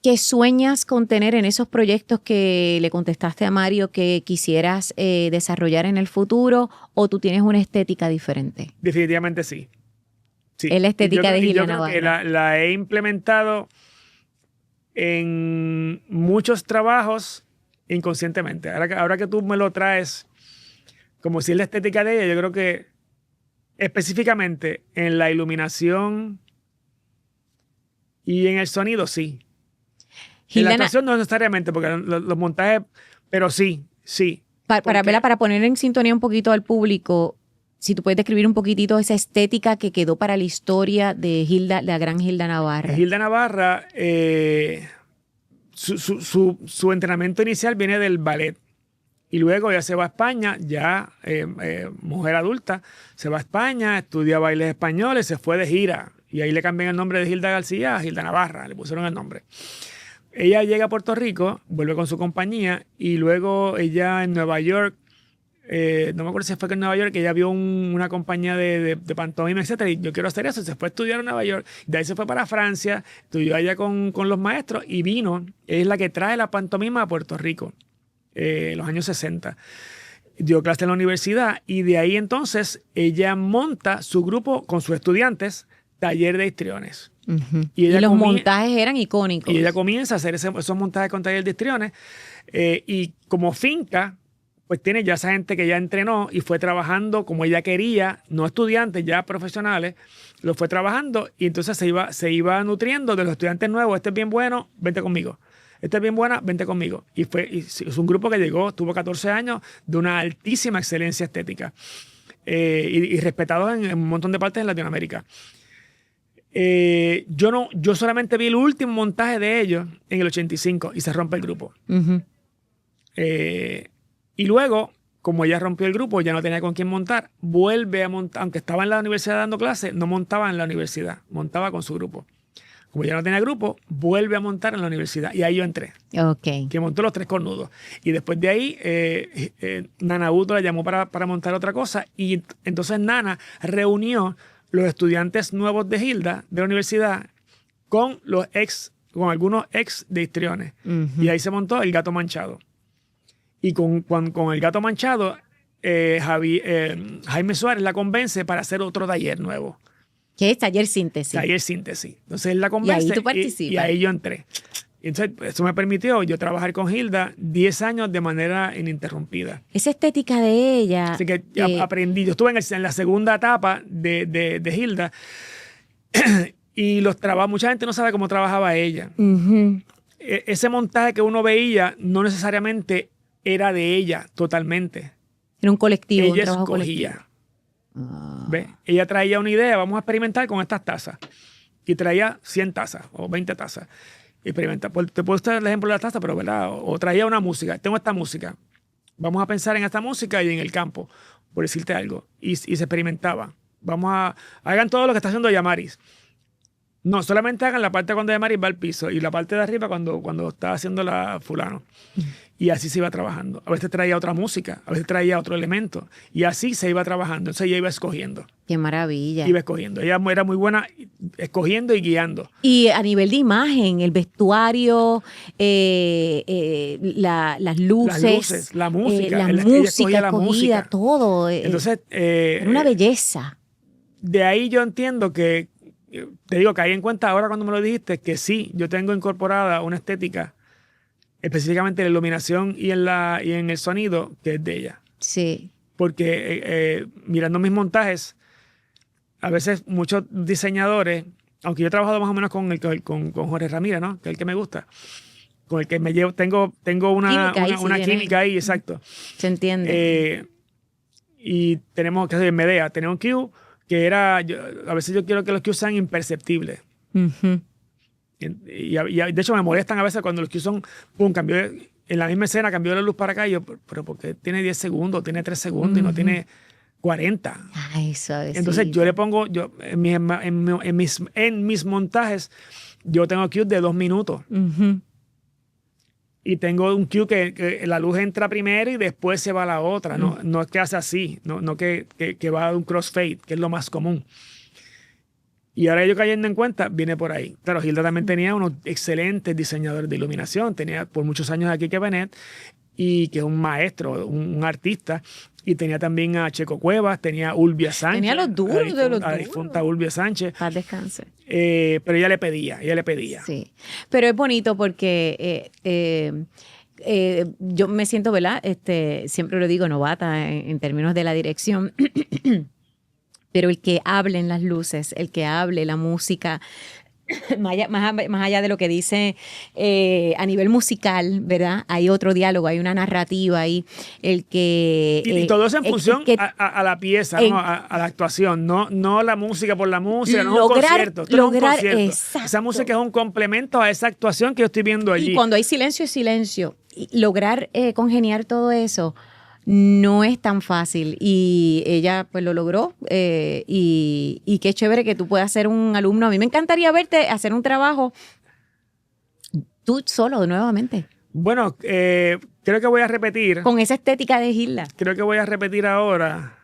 que sueñas con tener en esos proyectos que le contestaste a Mario que quisieras desarrollar en el futuro o tú tienes una estética diferente? Definitivamente sí. Es la estética de Hilda Navarra. Yo creo que la he implementado en muchos trabajos inconscientemente. Ahora que tú me lo traes como si es la estética de ella, yo creo que específicamente en la iluminación y en el sonido, sí. En la actuación no necesariamente, porque los montajes, pero sí. Para poner en sintonía un poquito al público, si tú puedes describir un poquitito esa estética que quedó para la historia de Hilda, la gran Hilda Navarra. Hilda Navarra, su entrenamiento inicial viene del ballet. Y luego ella se va a España, ya mujer adulta, se va a España, estudia bailes españoles, se fue de gira. Y ahí le cambian el nombre de Hilda García a Hilda Navarra, le pusieron el nombre. Ella llega a Puerto Rico, vuelve con su compañía y luego ella en Nueva York, no me acuerdo si fue que en Nueva York, ella vio una compañía de pantomima, etcétera, y yo quiero hacer eso, se fue a estudiar en Nueva York, de ahí se fue para Francia, estudió allá con los maestros y vino, es la que trae la pantomima a Puerto Rico, en los años 60. Dio clase en la universidad y de ahí entonces ella monta su grupo con sus estudiantes, Taller de Histriones. Uh-huh. Y los montajes eran icónicos. Y ella comienza a hacer esos montajes con Taller de Histriones y como finca, pues tiene ya esa gente que ya entrenó y fue trabajando como ella quería, no estudiantes, ya profesionales, lo fue trabajando y entonces se iba nutriendo de los estudiantes nuevos. Este es bien bueno, vente conmigo. Esta es bien buena, vente conmigo. Y es un grupo que llegó, tuvo 14 años de una altísima excelencia estética y respetados en un montón de partes de Latinoamérica. Yo solamente vi el último montaje de ellos en el 85 y se rompe el grupo. Uh-huh. Y luego, como ella rompió el grupo, ya no tenía con quién montar, vuelve a montar, aunque estaba en la universidad dando clases, no montaba en la universidad, montaba con su grupo. Como ya no tenía grupo, vuelve a montar en la universidad. Y ahí yo entré. Okay. Que montó los Tres Cornudos. Y después de ahí, Nana Buto la llamó para montar otra cosa. Y entonces Nana reunió los estudiantes nuevos de Hilda, de la universidad, con algunos ex de Histriones. Uh-huh. Y ahí se montó El Gato Manchado. Y con El Gato Manchado, Jaime Suárez la convence para hacer otro taller nuevo. ¿Qué es Taller Síntesis? Taller Síntesis. Entonces él la convence. Y ahí tú participas. Y ahí yo entré. Y entonces eso me permitió yo trabajar con Hilda 10 años de manera ininterrumpida. Esa estética de ella. Así que aprendí. Yo estuve en la segunda etapa de Hilda y mucha gente no sabe cómo trabajaba ella. Ujú. Ese montaje que uno veía no necesariamente era de ella totalmente. Era un colectivo, un Ella trabajo escogía. colectivo. ¿Ve? Ella traía una idea, vamos a experimentar con estas tazas. Y traía 100 tazas o 20 tazas. Y experimenta. Pues, te puedo dar el ejemplo de la taza, pero ¿verdad? O traía una música. Tengo esta música. Vamos a pensar en esta música y en el campo, por decirte algo. Y se experimentaba. Hagan todo lo que está haciendo Yamaris. No, solamente hagan la parte cuando Yamaris va al piso y la parte de arriba cuando está haciendo la fulano. Y así se iba trabajando. A veces traía otra música, a veces traía otro elemento. Y así se iba trabajando. Entonces ella iba escogiendo. Qué maravilla. Iba escogiendo. Ella era muy buena escogiendo y guiando. Y a nivel de imagen, el vestuario, las luces, la música. la Ella música escogía la escogida, música. todo. Entonces, Era una belleza. de ahí yo entiendo que, te digo, caí en cuenta ahora cuando me lo dijiste, que sí, yo tengo incorporada una estética, específicamente en la iluminación y en el sonido, que es de ella. Sí. Porque mirando mis montajes, a veces muchos diseñadores, aunque yo he trabajado más o menos con Jorge Ramírez, ¿no? Que es el que me gusta, con el que me llevo, tengo una química ahí, exacto. Se entiende. Y tenemos, que en Medea, tenemos un cue que a veces yo quiero que los cues sean imperceptibles. Ujú. Y de hecho me molestan a veces cuando los cues son, pum, en la misma escena cambió la luz para acá, y yo, pero ¿por qué tiene 10 segundos, tiene 3 segundos y no tiene 40? Ay, suavecito. Entonces yo le pongo, en mis montajes, yo tengo cues de 2 minutos. Ujú. Y tengo un cue que la luz entra primero y después se va a la otra. No es que hace así, no que va a un crossfade, que es lo más común. Y ahora yo cayendo en cuenta, viene por ahí. Claro, Hilda también tenía unos excelentes diseñadores de iluminación. Tenía por muchos años a Quique Benet, y que es un maestro, un artista. Y tenía también a Checo Cuevas, tenía a Ulvia Sánchez. Tenía los duros de los duros. La difunta Ulvia Sánchez. Paz descanse. Pero ella le pedía. Sí, pero es bonito porque yo me siento, ¿verdad? Siempre lo digo, novata en términos de la dirección, pero el que hable en las luces, el que hable la música, más allá de lo que dice a nivel musical, ¿verdad? Hay otro diálogo, hay una narrativa ahí, y todo eso en función a la pieza, ¿no? A la actuación, no la música por la música, no es un concierto. Esto no es un concierto. Exacto. Esa música es un complemento a esa actuación que yo estoy viendo allí. Y cuando hay silencio es silencio. Y lograr congeniar todo eso no es tan fácil, y ella pues lo logró, y qué chévere que tú puedas ser un alumno. A mí me encantaría verte hacer un trabajo tú solo nuevamente. Bueno, creo que voy a repetir. Con esa estética de Hilda. Creo que voy a repetir ahora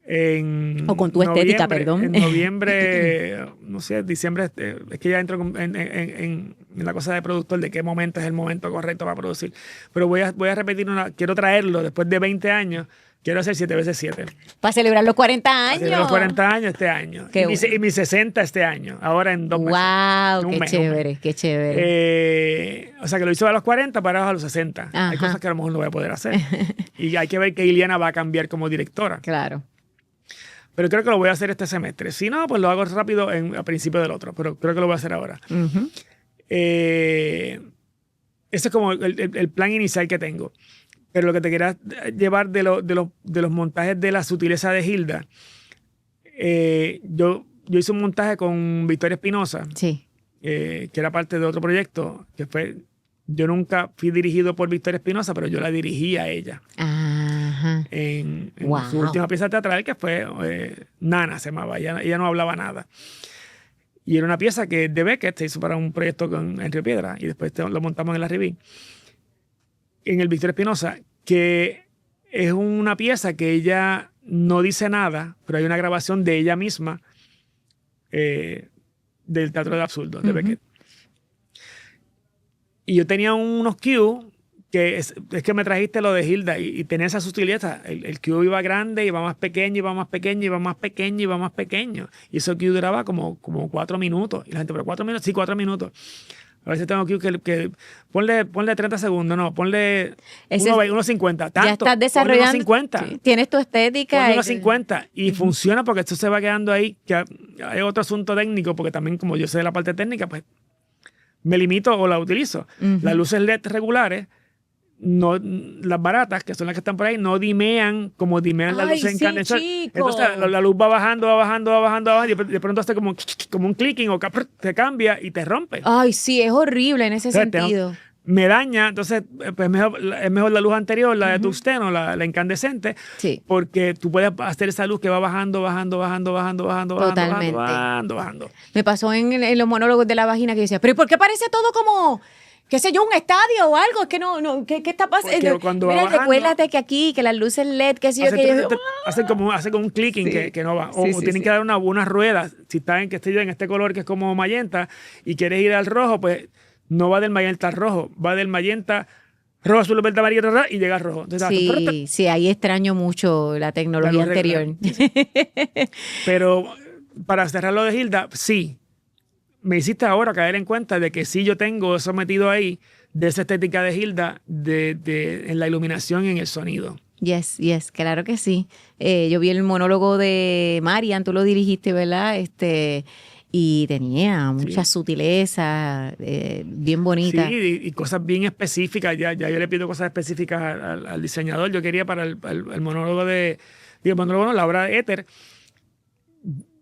o con tu estética, perdón. En noviembre, no sé, diciembre, es que ya entro en la cosa de productor, de qué momento es el momento correcto para producir. Pero voy a repetir quiero traerlo después de 20 años, quiero hacer 7x7. Para celebrar los 40 años. Para celebrar los 40 años este año. Y mis 60 este año, ahora en 2 meses. ¡Wow! Qué chévere, qué chévere. O sea, que lo hice a los 40 para a los 60. Ajá. Hay cosas que a lo mejor no voy a poder hacer. Y hay que ver que Iliana va a cambiar como directora. Claro. Pero creo que lo voy a hacer este semestre. Si no, pues lo hago rápido a principio del otro. Pero creo que lo voy a hacer ahora. Uh-huh. Ese es como el plan inicial que tengo. Pero lo que te quería llevar de los montajes de la sutileza de Hilda, yo hice un montaje con Victoria Espinosa, sí, que era parte de otro proyecto, que fue... Yo nunca fui dirigido por Victoria Espinosa, pero yo la dirigí a ella. Ajá. En su última pieza teatral, que fue Nana, se llamaba. Ella no hablaba nada. Y era una pieza que de Beckett se hizo para un proyecto en Río Piedra, y después lo montamos en la Riví. En el Victoria Espinosa, que es una pieza que ella no dice nada, pero hay una grabación de ella misma del Teatro del Absurdo, de Beckett. Y yo tenía unos cues que es que me trajiste lo de Hilda y tenía esa sutileza. El cue iba grande, iba más pequeño, iba más pequeño, iba más pequeño, iba más pequeño. Y ese cue duraba como 4 minutos. Y la gente, ¿pero 4 minutos? Sí, 4 minutos. A veces tengo que ponle 30 segundos, no, ponle Ese 1.50. Tanto, ya estás desarrollando. 50. Sí, tienes tu estética. Ponle 50 y funciona porque esto se va quedando ahí. Que hay otro asunto técnico, porque también como yo sé de la parte técnica, pues me limito o la utilizo. Las luces LED regulares, no, las baratas, que son las que están por ahí, no dimean como dimean las luces incandescentes. Entonces la luz va bajando, y de pronto hace como un clicking o te cambia y te rompe. Ay, sí, es horrible en ese sentido. Me daña, entonces pues es mejor la luz anterior, la de tungsteno, la incandescente, Sí. porque tú puedes hacer esa luz que va bajando. Totalmente. Me pasó en los monólogos de la vagina que decía, pero ¿y por qué parece todo como, qué sé yo, un estadio o algo? Es que no, ¿qué está pasando? Porque cuando Mira, va bajando, recuérdate que aquí, que las luces LED, qué sé yo, hace como un clicking que no va. O tienen que dar unas ruedas, si está en este color que es como magenta y quieres ir al rojo, pues no va del magenta al rojo, va del magenta, rojo, azul, verde, amarillo, y llega al rojo. Entonces, sí, ahí extraño mucho la tecnología anterior. Pero para cerrar lo de Hilda, sí, me hiciste ahora caer en cuenta de que sí yo tengo eso metido ahí, de esa estética de Hilda, en la iluminación y en el sonido. Yes, claro que sí. Yo vi el monólogo de Marian, tú lo dirigiste, ¿verdad? Y tenía mucha sutileza, bien bonita. Sí, y cosas bien específicas. Ya yo le pido cosas específicas al diseñador. Yo quería para el monólogo la obra de Éter,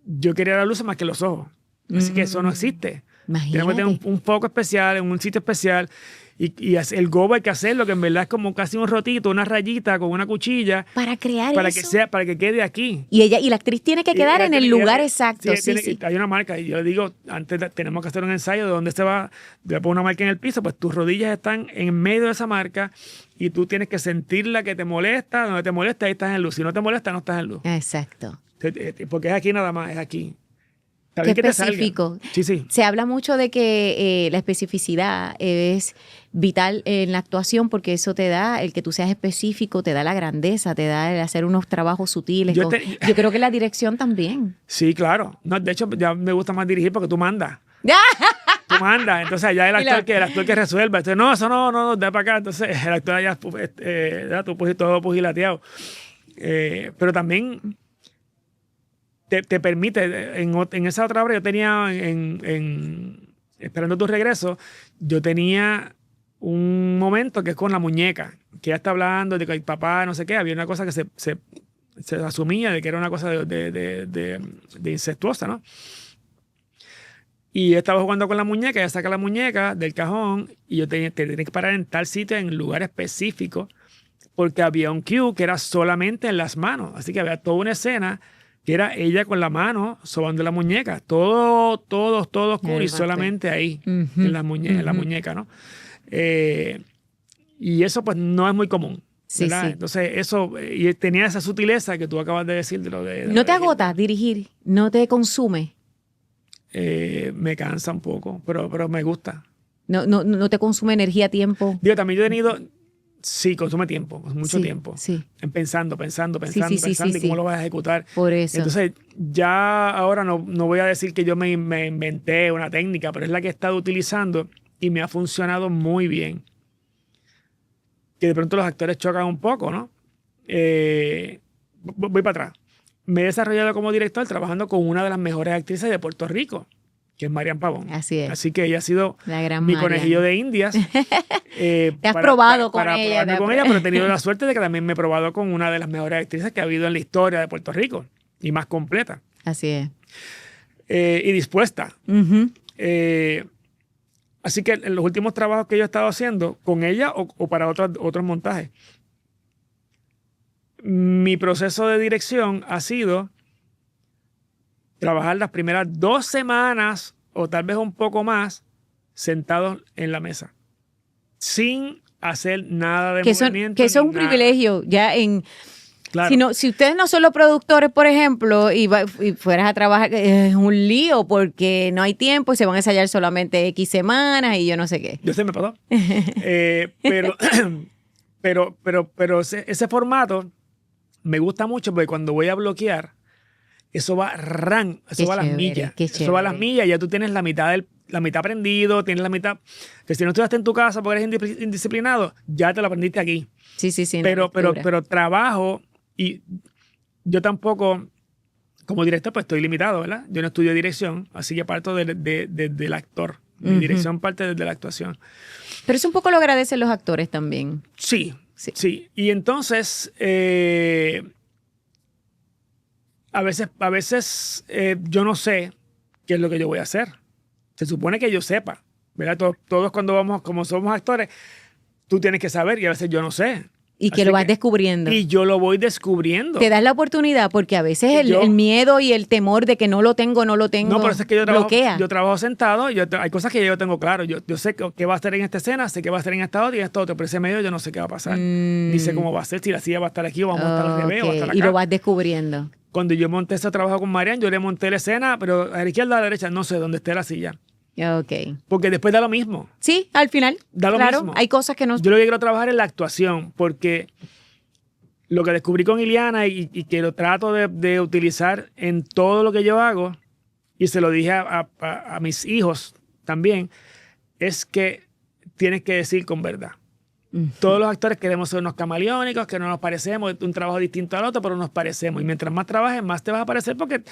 yo quería la luz más que los ojos. Así que eso no existe. Imagínate. Tenemos que tener un foco especial, en un sitio especial. Y el gobo hay que hacerlo, que en verdad es como casi un rotito, una rayita con una cuchilla. Para crear para eso. Para que quede aquí. Y la actriz tiene que quedar en el lugar exacto. Sí. Hay una marca, y yo digo, antes tenemos que hacer un ensayo de dónde se va. Yo pongo una marca en el piso, pues tus rodillas están en medio de esa marca y tú tienes que sentirla que te molesta. Donde te molesta, ahí estás en luz. Si no te molesta, no estás en luz. Exacto. Porque es aquí nada más, es aquí. Qué específico. Sí. Se habla mucho de que la especificidad es vital en la actuación porque eso te da, el que tú seas específico, te da la grandeza, te da el hacer unos trabajos sutiles. Yo creo que la dirección también. Sí, claro. No, de hecho, ya me gusta más dirigir porque tú mandas. Tú mandas. Entonces ya el actor que resuelva. Entonces, no, eso no, da para acá. Entonces el actor ya tú pusiste todo pugilateado. Pero también te permite, en esa otra obra yo tenía, Esperando tu regreso, yo tenía un momento que es con la muñeca, que ella está hablando de que el papá, no sé qué, había una cosa que se asumía de que era una cosa de incestuosa, ¿no? Y yo estaba jugando con la muñeca, ella saca la muñeca del cajón y yo tenía que parar en tal sitio, en lugar específico, porque había un cue que era solamente en las manos, así que había toda una escena que era ella con la mano sobando la muñeca. Todo oscuro y solamente ahí, en la muñeca, ¿no? Y eso pues no es muy común, ¿verdad? Sí. Entonces eso, y tenía esa sutileza que tú acabas de decir. ¿No te agota dirigir? ¿No te consume? Me cansa un poco, pero me gusta. ¿No te consume energía, tiempo? Digo, también yo he tenido... Sí, consume tiempo, mucho tiempo. Sí. Pensando y cómo lo vas a ejecutar. Por eso. Entonces, ya ahora no voy a decir que yo me inventé una técnica, pero es la que he estado utilizando y me ha funcionado muy bien. Que de pronto los actores chocan un poco, ¿no? Voy para atrás. Me he desarrollado como director trabajando con una de las mejores actrices de Puerto Rico, que es Marian Pavón. Así es. Así que ella ha sido mi conejillo de Indias. Te has probado con ella. Pero he tenido la suerte de que también me he probado con una de las mejores actrices que ha habido en la historia de Puerto Rico y más completa. Así es. Y dispuesta. Así que en los últimos trabajos que yo he estado haciendo con ella o para otros montajes, mi proceso de dirección ha sido trabajar las primeras 2 semanas o tal vez un poco más sentados en la mesa sin hacer nada de movimiento. Que eso es un privilegio ya Claro. Si ustedes no son los productores, por ejemplo, y fueras a trabajar, es un lío porque no hay tiempo y se van a ensayar solamente X semanas y yo no sé qué. Yo sé, me pasó. Pero ese formato me gusta mucho porque cuando voy a bloquear, eso va a las millas. Eso va a las millas y ya tú tienes la mitad la mitad aprendido, tienes la mitad, que si no estudiaste en tu casa porque eres indisciplinado, ya te lo aprendiste aquí. Sí, sí, sí. Pero trabajo y yo tampoco, como director, pues estoy limitado, ¿verdad? Yo no estudio dirección, así que parto del actor. Mi dirección parte desde la actuación. Pero eso un poco lo agradecen los actores también. Sí. Y entonces, a veces yo no sé qué es lo que yo voy a hacer. Se supone que yo sepa, ¿verdad? Todos cuando vamos, como somos actores, tú tienes que saber y a veces yo no sé. Y que lo vas descubriendo. Y yo lo voy descubriendo. Te das la oportunidad porque a veces el miedo y el temor de que no lo tengo, No, pero es que bloquea. yo trabajo sentado, hay cosas que yo tengo claro. Yo sé qué va a estar en esta escena, sé qué va a estar en esta otra y esto otro, pero ese medio yo no sé qué va a pasar. Ni sé cómo va a ser, si la silla va a estar aquí o vamos a estar al revés o va a estar acá. Y lo vas descubriendo. Cuando yo monté ese trabajo con Marian, yo le monté la escena, pero a la izquierda, a la derecha, no sé dónde esté la silla. Ok. Porque después da lo mismo. Sí, al final. Da lo mismo. Hay cosas que no... Yo lo que quiero trabajar es la actuación, porque lo que descubrí con Iliana y que lo trato de utilizar en todo lo que yo hago, y se lo dije a mis hijos también, es que tienes que decir con verdad. Todos los actores queremos ser unos camaleónicos, que no nos parecemos, un trabajo distinto al otro, pero nos parecemos. Y mientras más trabajes, más te vas a parecer porque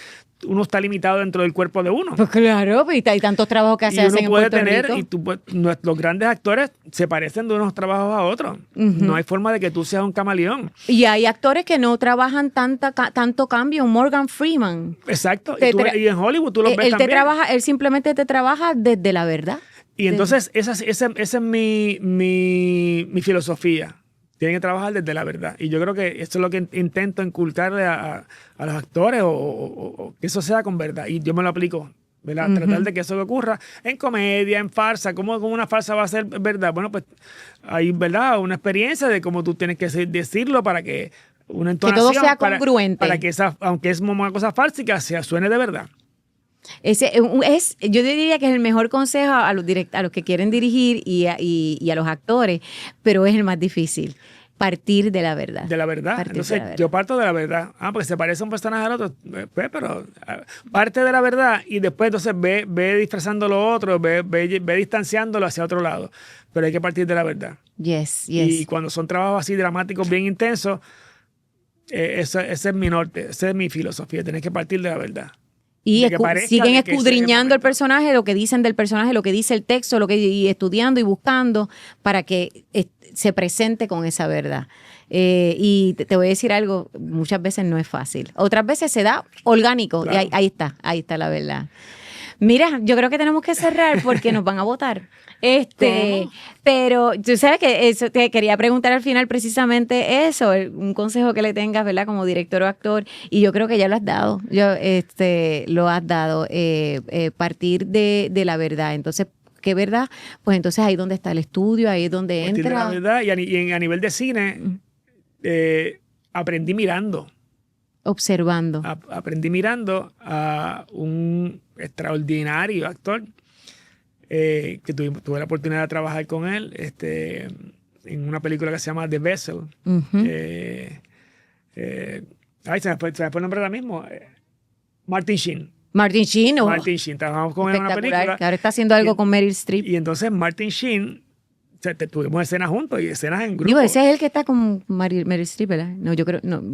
uno está limitado dentro del cuerpo de uno. Pues claro, y hay tantos trabajos que se hacen en Puerto Rico. Los grandes actores se parecen de unos trabajos a otros. No hay forma de que tú seas un camaleón. Y hay actores que no trabajan tanto cambio. Morgan Freeman. Exacto. Y en Hollywood tú los ves también. Él simplemente te trabaja desde la verdad. Y entonces esa es mi filosofía. Tienen que trabajar desde la verdad. Y yo creo que esto es lo que intento inculcarle a los actores o que eso sea con verdad. Y yo me lo aplico, ¿verdad? Tratar de que eso ocurra en comedia, en farsa. ¿Cómo una farsa va a ser verdad? Bueno, pues hay, ¿verdad? Una experiencia de cómo tú tienes que decirlo para que una entonación... Que todo sea congruente. Para que aunque es una cosa fársica, suene de verdad. Yo diría que es el mejor consejo a los que quieren dirigir y a los actores, pero es el más difícil. Partir de la verdad. De la verdad. Entonces, yo parto de la verdad. Porque se parece un personaje al otro. Pero parte de la verdad y después entonces ve disfrazando lo otro, ve distanciándolo hacia otro lado. Pero hay que partir de la verdad. Yes. Y cuando son trabajos así dramáticos, bien intensos, ese es mi norte, esa es mi filosofía. Tienes que partir de la verdad. Y siguen escudriñando el personaje, lo que dicen del personaje, lo que dice el texto, y estudiando y buscando para que se presente con esa verdad. Y te voy a decir algo, muchas veces no es fácil. Otras veces se da orgánico. Claro. Y ahí está la verdad. Mira, yo creo que tenemos que cerrar porque nos van a votar. Pero tú sabes que eso te quería preguntar al final precisamente eso, un consejo que le tengas, ¿verdad? Como director o actor, y yo creo que ya lo has dado. Lo has dado, partir de la verdad. Entonces, ¿qué verdad? Pues entonces ahí donde está el estudio, ahí es donde entra. De la verdad, y a nivel de cine, aprendí mirando. Observando. Aprendí mirando a un extraordinario actor que tuve la oportunidad de trabajar con él en una película que se llama The Vessel. Se me fue el nombre ahora mismo. Martin Sheen. Martin Sheen. Martin Sheen. Trabajamos con él en una película. Que ahora está haciendo algo con Meryl Streep. Y entonces Martin Sheen, tuvimos escenas juntos y escenas en grupo. Digo, ese es el que está con Meryl Streep, ¿verdad? No,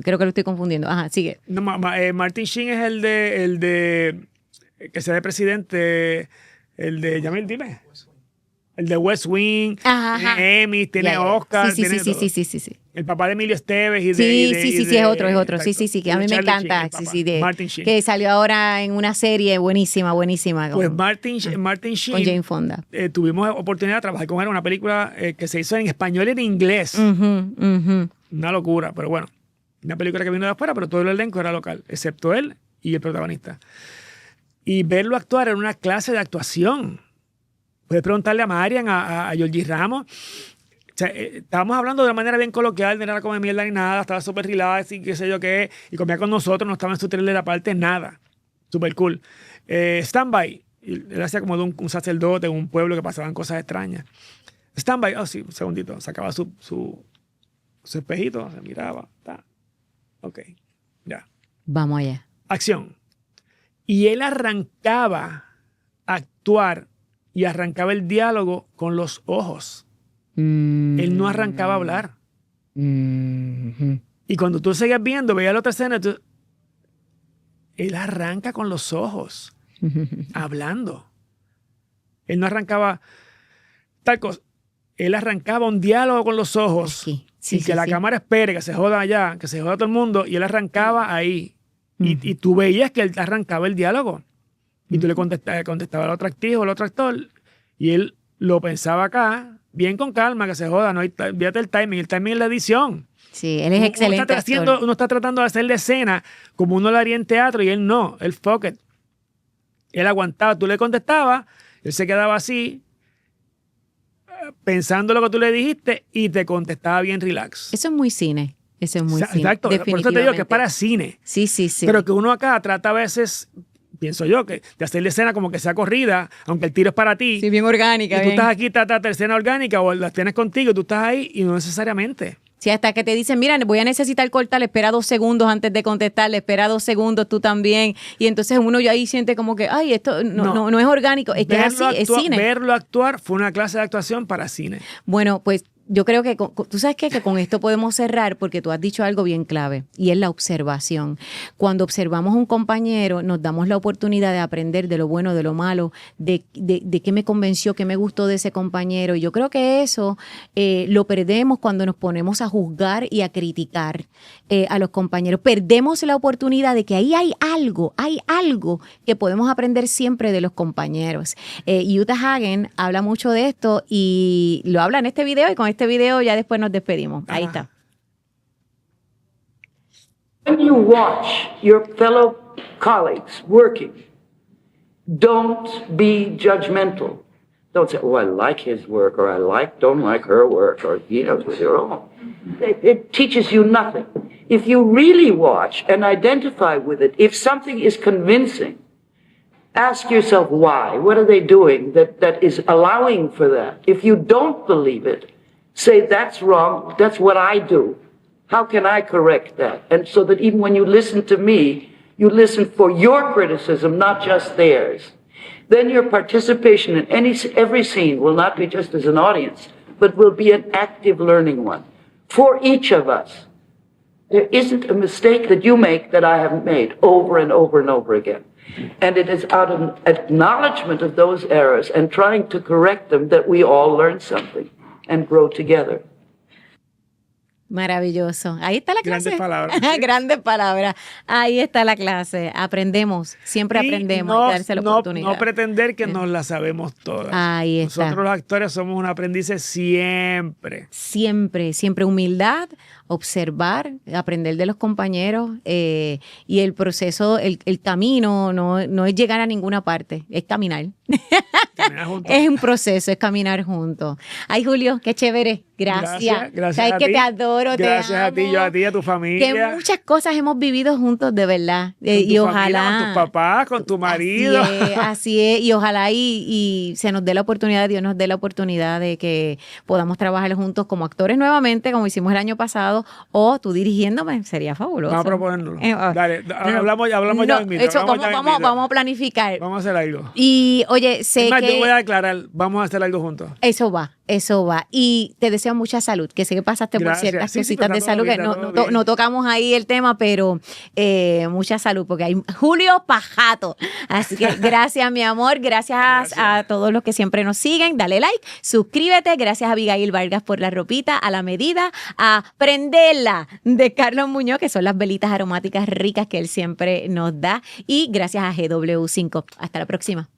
creo que lo estoy confundiendo. Ajá, sigue. No, Martin Sheen es el de que sea de presidente, el de Yamil, dime. El de West Wing, tiene Emmy, tiene Oscar. Sí. El papá de Emilio Esteves. Sí, es otro. Sí, que a mí me encanta. Martin Sheen. Que salió ahora en una serie buenísima. Pues Martin Sheen. Con Jane Fonda. Tuvimos oportunidad de trabajar con él en una película que se hizo en español y en inglés. Una locura, pero bueno. Una película que vino de afuera, pero todo el elenco era local, excepto él y el protagonista. Y verlo actuar en una clase de actuación. Puedes preguntarle a Marian, a Georgie Ramos. O sea, estábamos hablando de una manera bien coloquial, no era como de mierda ni nada, estaba súper relax y qué sé yo qué, y comía con nosotros, no estaba en su trailer aparte, nada. Súper cool. Standby, él hacía como de un sacerdote en un pueblo que pasaban cosas extrañas. Standby, sí, un segundito, sacaba su espejito, se miraba, ok, ya. Vamos allá. Acción. Y él arrancaba a actuar y arrancaba el diálogo con los ojos. Él no arrancaba a hablar. Y cuando tú seguías viendo, veías la otra escena, él arranca con los ojos, hablando. Él no arrancaba tal cosa. Él arrancaba un diálogo con los ojos. Sí, que la cámara espere, que se joda allá, que se joda todo el mundo. Y él arrancaba ahí. Y tú veías que él arrancaba el diálogo. Y tú le contestaba al otro actriz o al otro actor. Y él lo pensaba acá, bien con calma, que se joda. No, fíjate el timing. El timing es la edición. Sí, él es excelente actor. Uno está tratando de hacer la escena como uno lo haría en teatro y él no. Él fuck it. Él aguantaba. Tú le contestabas, él se quedaba así, pensando lo que tú le dijiste y te contestaba bien relax. Eso es muy cine. Eso es muy cine. Exacto. Por eso te digo que es para cine. Sí. Pero que uno acá trata a veces, pienso yo, que de hacer la escena como que sea corrida, aunque el tiro es para ti. Sí, bien orgánica. Y tú estás aquí, trata de escena orgánica o las tienes contigo, tú estás ahí y no necesariamente. Sí, hasta que te dicen, mira, voy a necesitar cortar, espera 2 segundos antes de contestarle, espera 2 segundos tú también. Y entonces uno ya ahí siente como que, ay, esto no es orgánico. Es que es así, es cine. Verlo actuar fue una clase de actuación para cine. Bueno, pues yo creo que, tú sabes qué, que con esto podemos cerrar porque tú has dicho algo bien clave y es la observación. Cuando observamos a un compañero, nos damos la oportunidad de aprender de lo bueno, de lo malo, de qué me convenció, qué me gustó de ese compañero. Y yo creo que eso lo perdemos cuando nos ponemos a juzgar y a criticar a los compañeros. Perdemos la oportunidad de que ahí hay algo que podemos aprender siempre de los compañeros. Uta Hagen habla mucho de esto y lo habla en este video y con este video ya después nos despedimos. Ahí está. When you watch your fellow colleagues working, don't be judgmental. Don't say, oh, I like his work, or don't like her work, or he knows what they're all. It teaches you nothing. If you really watch and identify with it, if something is convincing, ask yourself why. What are they doing that is allowing for that? If you don't believe it, say, that's wrong, that's what I do. How can I correct that? And so that even when you listen to me, you listen for your criticism, not just theirs. Then your participation in every scene will not be just as an audience, but will be an active learning one for each of us. There isn't a mistake that you make that I haven't made over and over and over again. And it is out of acknowledgement of those errors and trying to correct them that we all learn something and grow together. Maravilloso. Ahí está la clase. Grandes palabras. Grandes palabras. Ahí está la clase. Aprendemos. Siempre aprendemos. Hay que darse la oportunidad. No pretender que nos la sabemos todas. Ahí está. Nosotros los actores somos un aprendiz siempre. Siempre humildad, observar, aprender de los compañeros y el proceso, el camino no es llegar a ninguna parte, es caminar. Es un proceso, es caminar juntos. Ay, Julio, qué chévere. Gracias. Gracias Sabes que te adoro, gracias te amo. a ti, yo a ti, a tu familia. Que muchas cosas hemos vivido juntos, de verdad. Y ojalá. Familia, con tus papás, con tu marido. Así es. Y ojalá y se nos dé la oportunidad, Dios nos dé la oportunidad de que podamos trabajar juntos como actores nuevamente, como hicimos el año pasado, o tú dirigiéndome, sería fabuloso. Vamos a proponerlo. Dale, hablamos ya mismo. Eso, vamos a planificar. Vamos a hacer algo. Y oye, sé que... Yo voy a aclarar, vamos a hacer algo juntos. Eso va. Y te deseo mucha salud, que sé que pasaste por ciertas cositas de salud, que no tocamos ahí el tema, pero mucha salud, porque hay Julio Pajato. Así que gracias, mi amor, gracias a todos los que siempre nos siguen, dale like, suscríbete, gracias a Abigail Vargas por la ropita, a la medida, a Prenderla de Carlos Muñoz, que son las velitas aromáticas ricas que él siempre nos da, y gracias a GW5. Hasta la próxima.